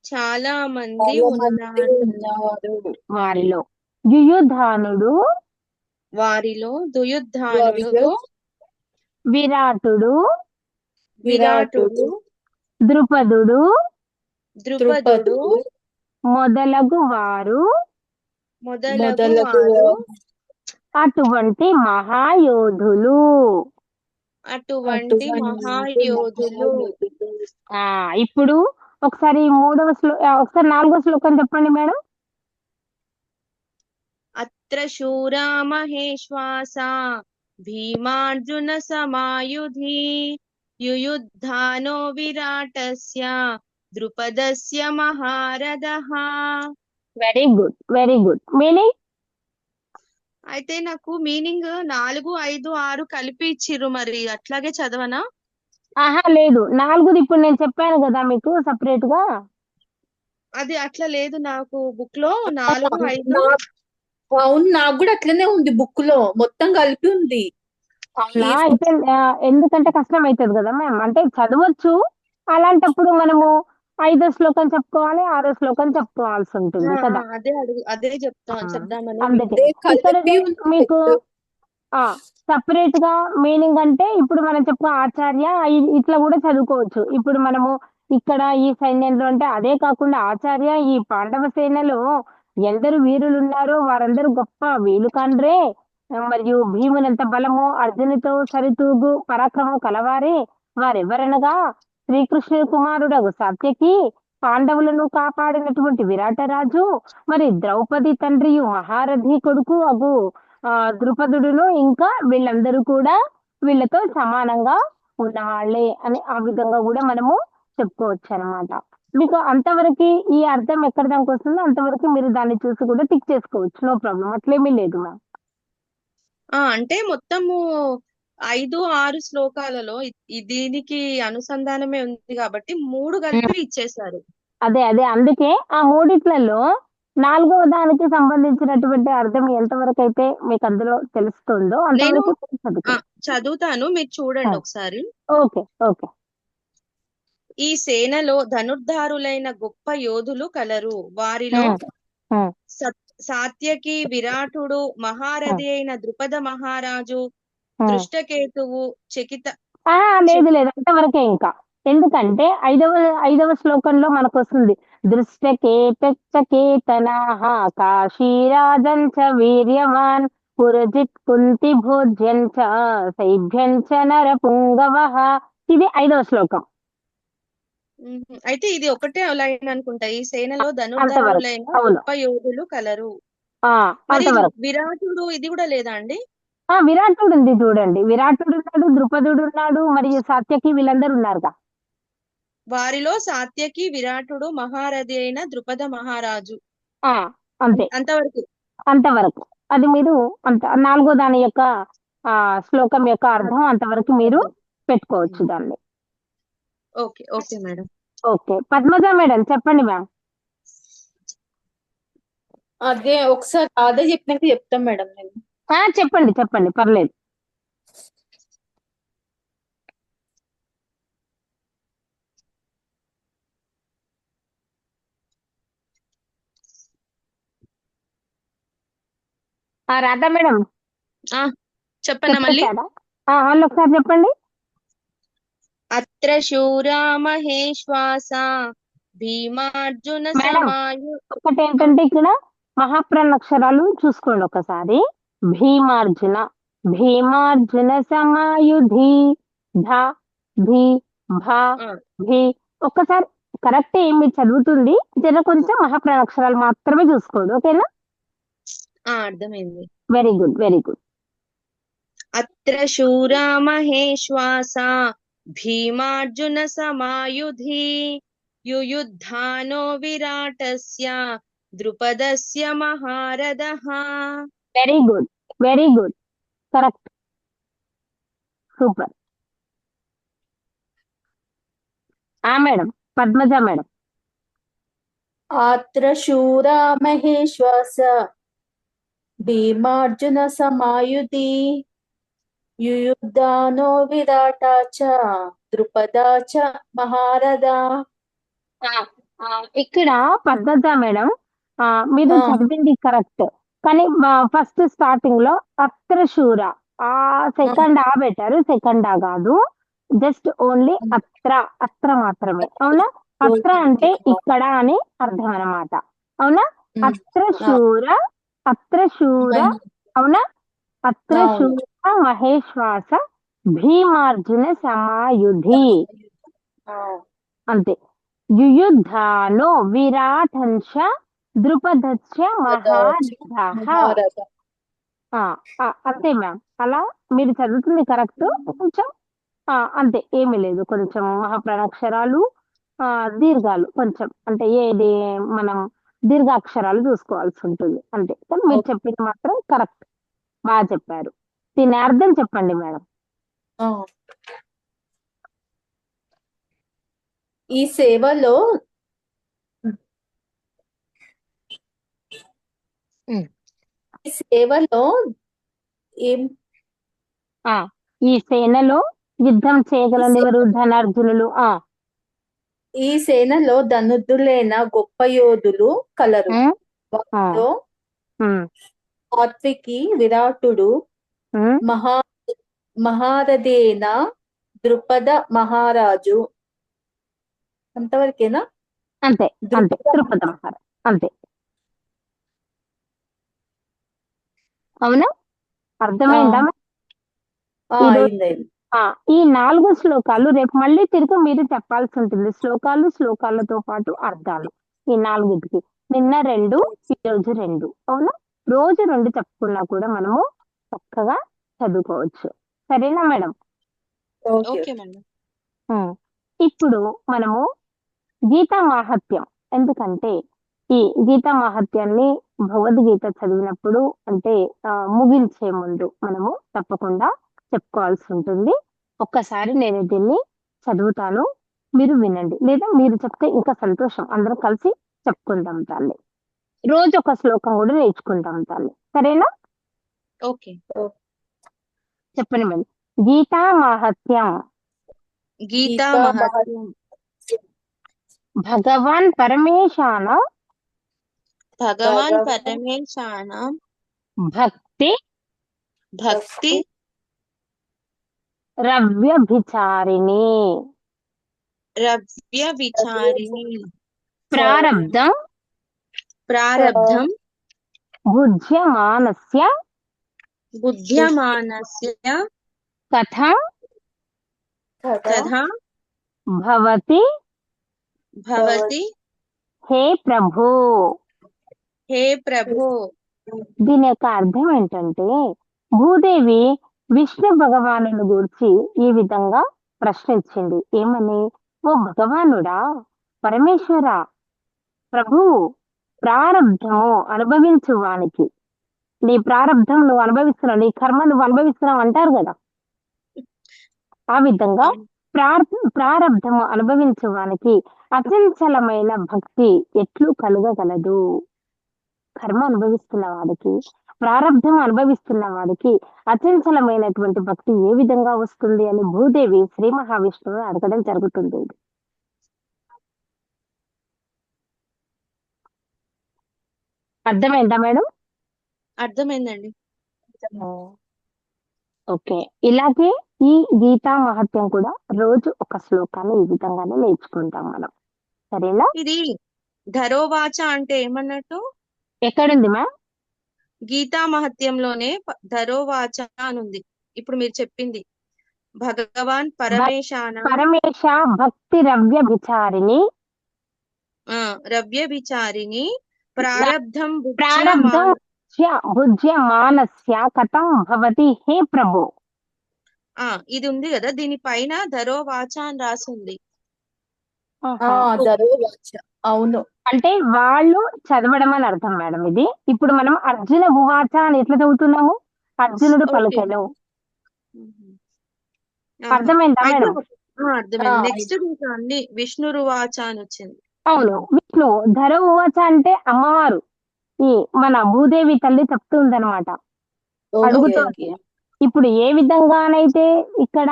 చాలా మంది చాలా మంది ఉన్నారు. ఉన్నారు. వారిలో యుయుధానుడు, వారిలో దుయుద్ధానుడు, విరాటుడు, విరాటుడు, ద్రుపదుడు ద్రుపదుడు మొదలగు వారు మొదలగు వారు అటువంటి మహాయోధులు. అటువంటి మహాయోధులు. ఇప్పుడు ఒకసారి ఒకసారి 4వ శ్లోకం చెప్పండి మేడం. అత్ర శూరా మహేశ్వాసా భీమార్జున సమాయుధి యుయుద్ధానో విరాటస్య ద్రుపదస్య మహారథః. Very good, very good. Meaning? అయితే నాకు మీనింగ్ 4, 5, 6 కలిపి ఇచ్చిర్రు, మరి అట్లాగే చదవనా? ఆహా లేదు, 4ది ఇప్పుడు నేను చెప్పాను కదా మీకు సపరేట్ గా. అది అట్లా లేదు నాకు బుక్ లో 4, 5. అవును, నాకు కూడా అట్లనే ఉంది, బుక్ లో మొత్తం కలిపి ఉంది. అవునా? అయితే ఎందుకంటే కష్టం అవుతుంది కదా మ్యామ్, అంటే చదవచ్చు. అలాంటప్పుడు మనము 5వ శ్లోకం చెప్పుకోవాలి, 6వ శ్లోకం చెప్పుకోవాల్సి ఉంటుంది కదా. అదే చెప్దామని అందుకే అదే ఇక్కడ కలిపి ఉంది. మీకు సపరేట్ గా మీనింగ్ అంటే ఇప్పుడు మనం చెప్పుకో ఆచార్య ఇట్లా కూడా చదువుకోవచ్చు. ఇప్పుడు మనము ఇక్కడ ఈ సైన్యంలో అంటే అదే కాకుండా ఆచార్య ఈ పాండవ సేనలో ఎందరు వీరులు ఉన్నారో వారందరూ గొప్ప వీలుకాండ్రే, మరియు భీమునంత బలము అర్జునితో సరితూగు పరాక్రమం కలవారే. వారెవరనగా శ్రీకృష్ణుని కుమారుడగు సాత్యకి, పాండవులను కాపాడినటువంటి విరాటరాజు, మరి ద్రౌపది తండ్రియు మహారథి కొడుకు అగు ద్రుపదుడును, ఇంకా వీళ్ళందరూ కూడా వీళ్ళతో సమానంగా ఉన్నవాళ్లే అని ఆ విధంగా కూడా మనము చెప్పుకోవచ్చు అనమాట. మీకు అంతవరకు ఈ అర్థం ఎక్కడ దానికి వస్తుందో అంతవరకు మీరు దాన్ని చూసి కూడా టిక్ చేసుకోవచ్చు, నో ప్రాబ్లం, అట్లేమీ లేదు మ్యామ్. అంటే మొత్తము 5, 6 శ్లోకాలలో దీనికి అనుసంధానమే ఉంది కాబట్టి 3 కలిపి ఇచ్చేశారు. అదే అందుకే ఆ మూడిట్లలో 4వ దానికి సంబంధించినటువంటి అర్థం ఎంతవరకు అయితే మీకు అందులో తెలుస్తుందో అంతవరకు చదువుతాను, మీరు చూడండి ఒకసారి. Okay okay. ఈ సేనలో ధనుర్ధారులైన గొప్ప యోధులు కలరు. వారిలో సాత్యకి, విరాటుడు, మహారథి అయిన ద్రుపద మహారాజు, దృష్టకేతువు, చకిత. లేదు అంతవరకే. ఇంకా ఎందుకంటే 5వ శ్లోకంలో మనకు వస్తుంది దృష్టకేతనాః కాశీరాజంచ వీర్యవాన్ పురజిత్ కుంతి భోజ్యంచ సైభ్యంచ నరపుంగవః. ఇది 5వ శ్లోకం. అయితే ఇది ఒకటే లైన్ అనుకుంటా. ఈ సేనలో ధనుర్ధరులైన గొప్ప యోధులు కలరు. మరి విరాటుడు ఇది కూడా లేదా అండి? విరాటుడు ఉంది చూడండి, విరాటుడు ఉన్నాడు, ద్రుపదుడు ఉన్నాడు, మరియు సాత్యకి వీళ్ళందరూ ఉన్నారుగా. వారిలో సాత్యకి, విరాటుడు, మహారథి అయిన ద్రుపద మహారాజు. అంతే, అంతవరకు. అది మీరు 4వ దాని యొక్క శ్లోకం యొక్క అర్థం అంతవరకు మీరు పెట్టుకోవచ్చు దాన్ని. Okay okay madam. Okay Padmaja madam చెప్పండి మ్యామ్. అదే ఒకసారి అదే చెప్పినాక చెప్తాం మేడం నేను. చెప్పండి పర్లేదు. రాధా మేడం చెప్పండి మళ్ళీ. ఒకసారి చెప్పండి. అత్ర శూరా మహేశ్వాసా భీమార్జున సమాయు. ఒకటి ఏంటంటే ఇక్కడ మహాప్రాణాక్షరాలు చూసుకోండి ఒకసారి. భీమార్జున సమాయుధి భీ భా భీ. ఒక్కసారి కరెక్ట్ మీరు చదువుతుంది జర కొంచెం మహాప్రాణాక్షరాలు మాత్రమే చూసుకోండి, ఓకేనా? అర్థమైంది. Very good, very good. అత్ర శూరా మహేశ్వాసా భీమార్జున సమాయుధి యుయుద్ధానో విరాటస్య ద్రుపదస్య మహారథః. Very good, very good, correct, super. Madam Padmaja madam. ఆత్ర శూరా మహేశ్వాస భీమార్జున సమాయుధి యుయుధానో విరాటా చ ద్రుపదా చ మహారథ. ఇక్కడ పద్ధత మేడం, మీరు ఆ, చదివింది కరెక్ట్. కానీ ఫస్ట్ స్టార్టింగ్ లో అత్రశూర, ఆ సెకండ్ ఆ పెట్టారు, సెకండ్ ఆ కాదు, జస్ట్ ఓన్లీ అత్ర మాత్రమే. అవునా? అత్ర అంటే ఇక్కడ అని అర్థం అన్నమాట. అవునా? అత్రశూర, అత్రశూర, అవునా? అత్రశూర మహేశ్వాస భీమార్జున సమాయుధి, అంతే. యుయుధానో విరాటంశ ద్రుపదశ్చ మహారథః. అంతే మ్యామ్. అలా మీరు చదువుతుంది కరెక్ట్. కొంచెం అంతే, ఏమీ లేదు. కొంచెం మహాప్రాణాక్షరాలు, దీర్ఘాలు కొంచెం, అంటే ఏది మనం దీర్ఘాక్షరాలు చూసుకోవాల్సి ఉంటుంది అంతే. కానీ మీరు చెప్పింది మాత్రం కరెక్ట్, బాగా చెప్పారు. దీని అర్థం చెప్పండి మేడం. ఈ సేవలో ఈ సేవలో ఏం ఈ సేనలో యుద్ధం చేయగలనివరు? ధనార్జునులు. ఈ సేనలో ధనుర్ధులైన గొప్ప యోధులు కలరు. వారిలో సాత్వికి విరాటుడు, మహారథేన ద్రుపద మహారాజు. అంతవరకేనా? అంతే అంతే, ద్రుపద మహారాజు అంతే. అవునా? అర్థమైందా? ఈ 4 శ్లోకాలు రేపు మళ్ళీ తిరిగి మీరు చెప్పాల్సి ఉంటుంది. శ్లోకాలతో పాటు అర్థాలు. ఈ 4టికి నిన్న 2, ఈ రోజు 2. అవునా? రోజు 2 చెప్పుకున్నా కూడా మనము చక్కగా చదువుకోవచ్చు. సరేనా మేడం? ఇప్పుడు మనము గీతా మాహాత్మ్యం, ఎందుకంటే ఈ గీతా మాహాత్మ్యాన్ని భగవద్గీత చదివినప్పుడు, అంటే ముగించే ముందు మనము తప్పకుండా చెప్పుకోవాల్సి ఉంటుంది. ఒక్కసారి నేను దీన్ని చదువుతాను, మీరు వినండి, లేదా మీరు చెప్తే ఇంకా సంతోషం. అందరం కలిసి చెప్పుకుంటాం తల్లి. రోజు ఒక శ్లోకం కూడా నేర్చుకుంటాం తల్లి. సరేనా? ఓకే. చెప్పండి మేడం. గీతా మాహాత్మ్యం. భగవాన్ పరమేశాన భక్తి రవ్యభిచారిణి ప్రారబ్ధం బుధ్యమానస్య కథం భవతి హే ప్రభు. దీని యొక్క అర్థం ఏంటంటే, భూదేవి విష్ణు భగవానుని గురించి ఈ విధంగా ప్రశ్నించింది. ఏమని? ఓ భగవానుడా, పరమేశ్వర, ప్రభు, ప్రారబ్ధము అనుభవించు వానికి, నీ ప్రారబ్ధం నువ్వు అనుభవిస్తున్నావు, నీ కర్మ నువ్వు అనుభవిస్తున్నావు అంటారు కదా. ఆ విధంగా ప్రారబ్ధము అనుభవించు వానికి అచంచలమైన భక్తి ఎట్లు కలుగగలదు? కర్మ అనుభవిస్తున్న వాడికి, ప్రారబ్ధం అనుభవిస్తున్న వాడికి అచంచలమైనటువంటి భక్తి ఏ విధంగా వస్తుంది అని భూదేవి శ్రీ మహావిష్ణువు అడగడం జరుగుతుంది. అర్థమైందా మేడం? అర్థమైందండి. ఓకే. ఇలాగే ఈ గీతా మహత్యం కూడా రోజు ఒక శ్లోకాన్ని ఈ విధంగానే నేర్చుకుంటాం మనం. సరేనా? ఇది ధరోవాచ అంటే ఏమన్నట్టు? ఎక్కడుంది మ్యామ్? గీతా మహత్యంలోనే ధరోవాచ అనుంది. ఇప్పుడు మీరు చెప్పింది భగవాన్ పరమేశ భక్తి రవ్యభిచారిణి ప్రారబ్ధం భుజ్యమానస్య కథం భవతి హే ప్రభు. ఇది ఉంది కదా, దీనిపైన ధరోవాచ అని రాసింది. అవును, అంటే వాళ్ళు చదవడం అని అర్థం మేడం. ఇది ఇప్పుడు మనం అర్జున ఉవాచ అని ఎట్లా చదువుతున్నాము? అర్జునుడు పలుకెను. అర్థమైందా మేడం? అర్థమైంది. నెక్స్ట్ అన్ని విష్ణురువాచ అని వచ్చింది. అవును, విష్ణు. ధర ఉవాచ అంటే అమ్మవారు, ఈ మన భూదేవి తల్లి చెప్తుందనమాట, ఓకే అడుగుతోంది. ఇప్పుడు ఏ విధంగానైతే ఇక్కడ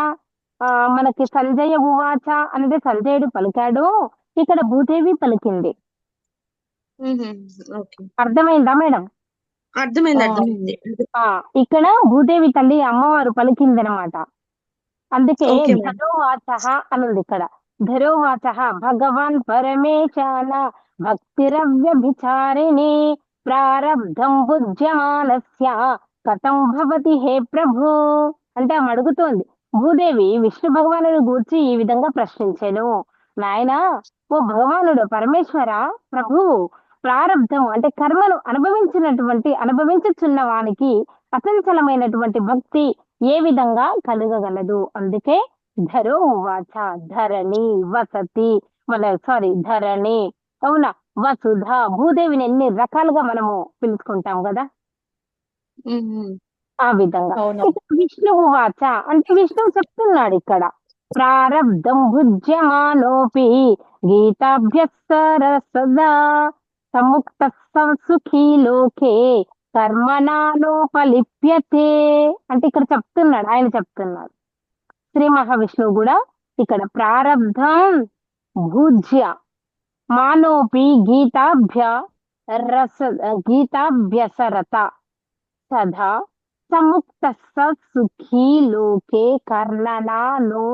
మనకి సంజయ ఉవాచ అనేది సంజయుడు పలికాడో, ఇక్కడ భూదేవి పలికింది. ఓకే, అర్థమైందా మేడం? అర్థమైంది అర్థమైంది. ఇక్కడ భూదేవి తల్లి అమ్మవారు పలికిందనమాట. అందుకే ఓకే మేడం. ధరోవాచ అని ఉంది ఇక్కడ. ధరోవాచ భగవాన్ పరమేశాన భక్తిరవ్యభిచారిణి ప్రారబ్ధం భుజ్యమానస్య కథం భవతి హే ప్రభు. అంటే ఆమె అడుగుతోంది, భూదేవి విష్ణు భగవానుడు గూర్చి ఈ విధంగా ప్రశ్నించాను. నాయనా, ఓ భగవానుడు పరమేశ్వర ప్రభువు, ప్రారబ్ధం అంటే కర్మను అనుభవించుచున్న వానికి అచంచలమైనటువంటి భక్తి ఏ విధంగా కలగగలదు? అందుకే ధరో ఉవాచ, ధరణి వసతి, ధరణి, అవునా, వసుధ, భూదేవిని ఎన్ని రకాలుగా మనము పిలుచుకుంటాం కదా, ఆ విధంగా. ఇక్కడ విష్ణు ఉవాచ అంటే విష్ణువు చెప్తున్నాడు ఇక్కడ, ప్రారబ్ధం భుజ్యమానోపి గీతాభ్యసర సదా సముక్త సుఖీ లోకే కర్మనానోపలిప్యతే. అంటే ఇక్కడ చెప్తున్నాడు, ఆయన చెప్తున్నాడు, శ్రీ మహావిష్ణువు కూడా ఇక్కడ ప్రారబ్ధం భూజ్య మానోపి గీతాభ్యసరత సదా సముక్త సుఖీ లోకే కర్ణనానోపలిప్యతే.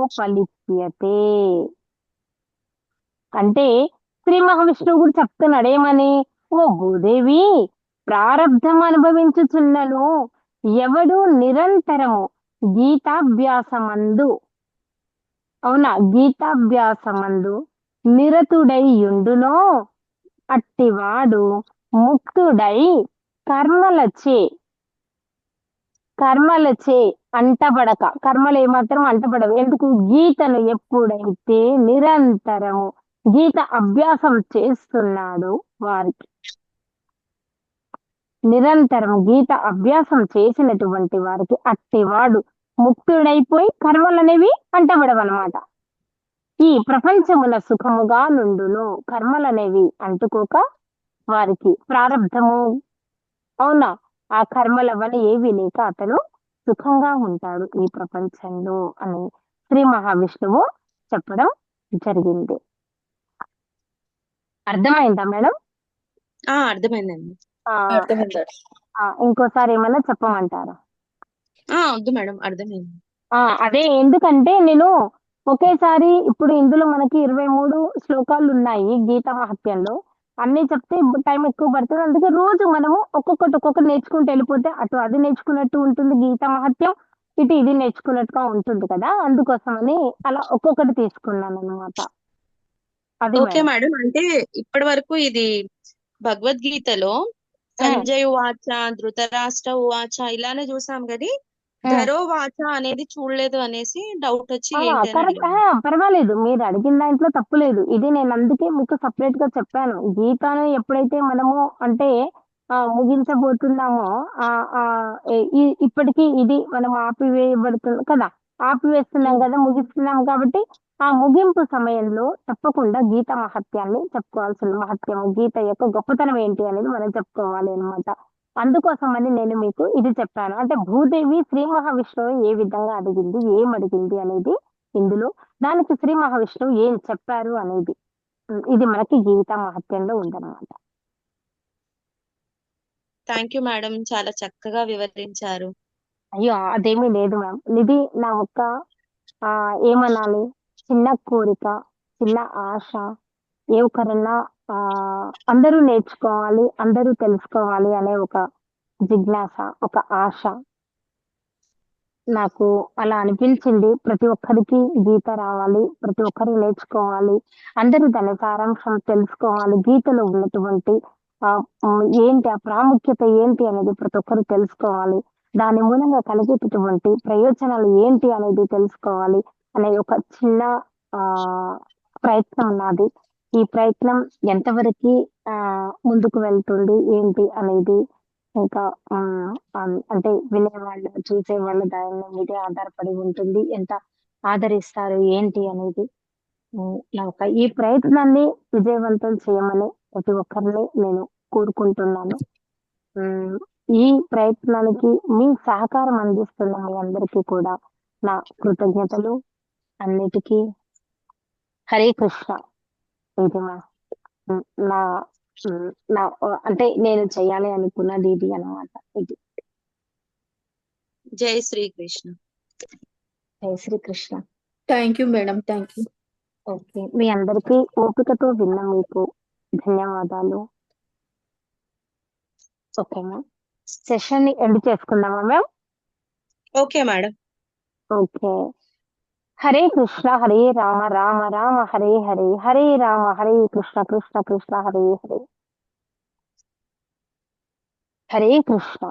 అంటే శ్రీ మహావిష్ణువు కూడా చెప్తున్నాడు ఏమని, ఓ భూదేవి, ప్రారబ్ధం అనుభవించుచున్నను ఎవడు నిరంతరము గీతాభ్యాసమందు, అవునా, గీతాభ్యాసమందు నిరతుడైయుండునో అట్టివాడు ముక్తుడై కర్మలచే అంటబడక, కర్మలు ఏమాత్రం అంటబడవు. ఎందుకు? గీతను ఎప్పుడైతే నిరంతరము గీత అభ్యాసం చేస్తున్నాడు వారికి, నిరంతరం గీత అభ్యాసం చేసినటువంటి వారికి అట్టివాడు ముక్తుడైపోయి కర్మలనేవి అంటబడవన్నమాట. ఈ ప్రపంచమున సుఖముగా నుండును, కర్మలనేవి అంటుకోక వారికి ప్రారబ్ధము, అవునా, ఆ కర్మల వల్ల ఏవి లేక అతను సుఖంగా ఉంటాడు ఈ ప్రపంచంలో అని శ్రీ మహావిష్ణువు చెప్పడం జరిగింది. అర్థమైందా మేడం? అర్థమైందండి. ఇంకోసారి ఏమన్నా చెప్పమంటారా? వద్దు మేడం, అర్థమైంది. అదే, ఎందుకంటే నేను ఒకేసారి ఇప్పుడు ఇందులో మనకి 23 శ్లోకాలు ఉన్నాయి గీత మహత్యంలో, అన్ని చెప్తే టైం ఎక్కువ పడుతుంది. అందుకే రోజు మనము ఒక్కొక్కటి నేర్చుకుంటూ వెళ్ళిపోతే అటు అది నేర్చుకున్నట్టు ఉంటుంది గీత మహత్యం, ఇటు ఇది నేర్చుకున్నట్టుగా ఉంటుంది కదా, అందుకోసమని అలా ఒక్కొక్కటి తీసుకున్నాను అనమాట. అది ఓకే మేడం. అంటే ఇప్పటి వరకు ఇది భగవద్గీతలో సంజయ్ ఉవాచ, ధృతరాష్ట్ర ఉవాచ ఇలానే చూసాం కానీ ధరో వాచ అనేది చూడలేదు అనేసి డౌట్ వచ్చి పర్వాలేదు, మీరు అడిగిన దాంట్లో తప్పులేదు. ఇది నేను అందుకే మీకు సపరేట్ గా చెప్పాను. గీతను ఎప్పుడైతే మనము అంటే ముగించబోతున్నామో ఇప్పటికీ ఇది మనం ఆపివేయబడుతుంది కదా, ఆపివేస్తున్నాం కదా, ముగిస్తున్నాం కాబట్టి ఆ ముగింపు సమయంలో తప్పకుండా గీత మహత్యాన్ని చెప్పుకోవాల్సిన మహత్యము, గీత యొక్క గొప్పతనం ఏంటి అనేది మనం చెప్పుకోవాలి అనమాట. అందుకోసమని నేను మీకు ఇది చెప్పాను. అంటే భూదేవి శ్రీ మహావిష్ణువు ఏ విధంగా అడిగింది, ఏం అడిగింది అనేది ఇందులో, దానికి శ్రీ మహావిష్ణువు ఏం చెప్పారు అనేది ఇది మనకి గీత మహత్యంలో ఉందన్నమాట. థ్యాంక్ యూ మేడం, చాలా చక్కగా వివరించారు. అయ్యో, అదేమీ లేదు మ్యామ్, ఇది నా ఒక్క ఏమనాలి, చిన్న కోరిక, చిన్న ఆశ. ఏ ఒక్కరన్నా అందరూ నేర్చుకోవాలి, అందరూ తెలుసుకోవాలి అనే ఒక జిజ్ఞాస, ఒక ఆశ నాకు అలా అనిపించింది. ప్రతి ఒక్కరికి గీత రావాలి, ప్రతి ఒక్కరు నేర్చుకోవాలి, అందరూ దాని సారాంశం తెలుసుకోవాలి, గీతలో ఉన్నటువంటి ఏంటి ఆ ప్రాముఖ్యత ఏంటి అనేది ప్రతి ఒక్కరు తెలుసుకోవాలి, దాని మూలంగా కలిగేటటువంటి ప్రయోజనాలు ఏంటి అనేది తెలుసుకోవాలి అనే ఒక చిన్న ప్రయత్నం నాది. ఈ ప్రయత్నం ఎంతవరకు ముందుకు వెళ్తుంది ఏంటి అనేది ఇంకా అంటే వినేవాళ్ళు, చూసేవాళ్ళు దాని మీదే ఆధారపడి ఉంటుంది, ఎంత ఆదరిస్తారు ఏంటి అనేది. ఈ ప్రయత్నాన్ని విజయవంతం చేయమని ప్రతి ఒక్కరిని నేను కోరుకుంటున్నాను. ఉమ్, ఈ ప్రయత్నానికి మీ సహకారం అందిస్తున్న మీ అందరికీ కూడా నా కృతజ్ఞతలు. అన్నిటికీ హరే కృష్ణ. ఇది ఉమ్, నా నా అంటే నేను చేయాలి అనుకున్నది ఇది అన్నమాట. ఇది జై శ్రీకృష్ణ. జై Shrikrishna. Thank you madam, thank you. Okay, మీ అందరికీ ఓపికతో విన్న మీకు ధన్యవాదాలు. ఓకేనా, సెషన్ ని ఎండ్ చేసుకుందామా ma'am? Okay madam. Okay. Hare Krishna Hare Rama Rama Rama Hare Hare, Hare Rama Hare Krishna Krishna Krishna Hare Hare. Hare Krishna.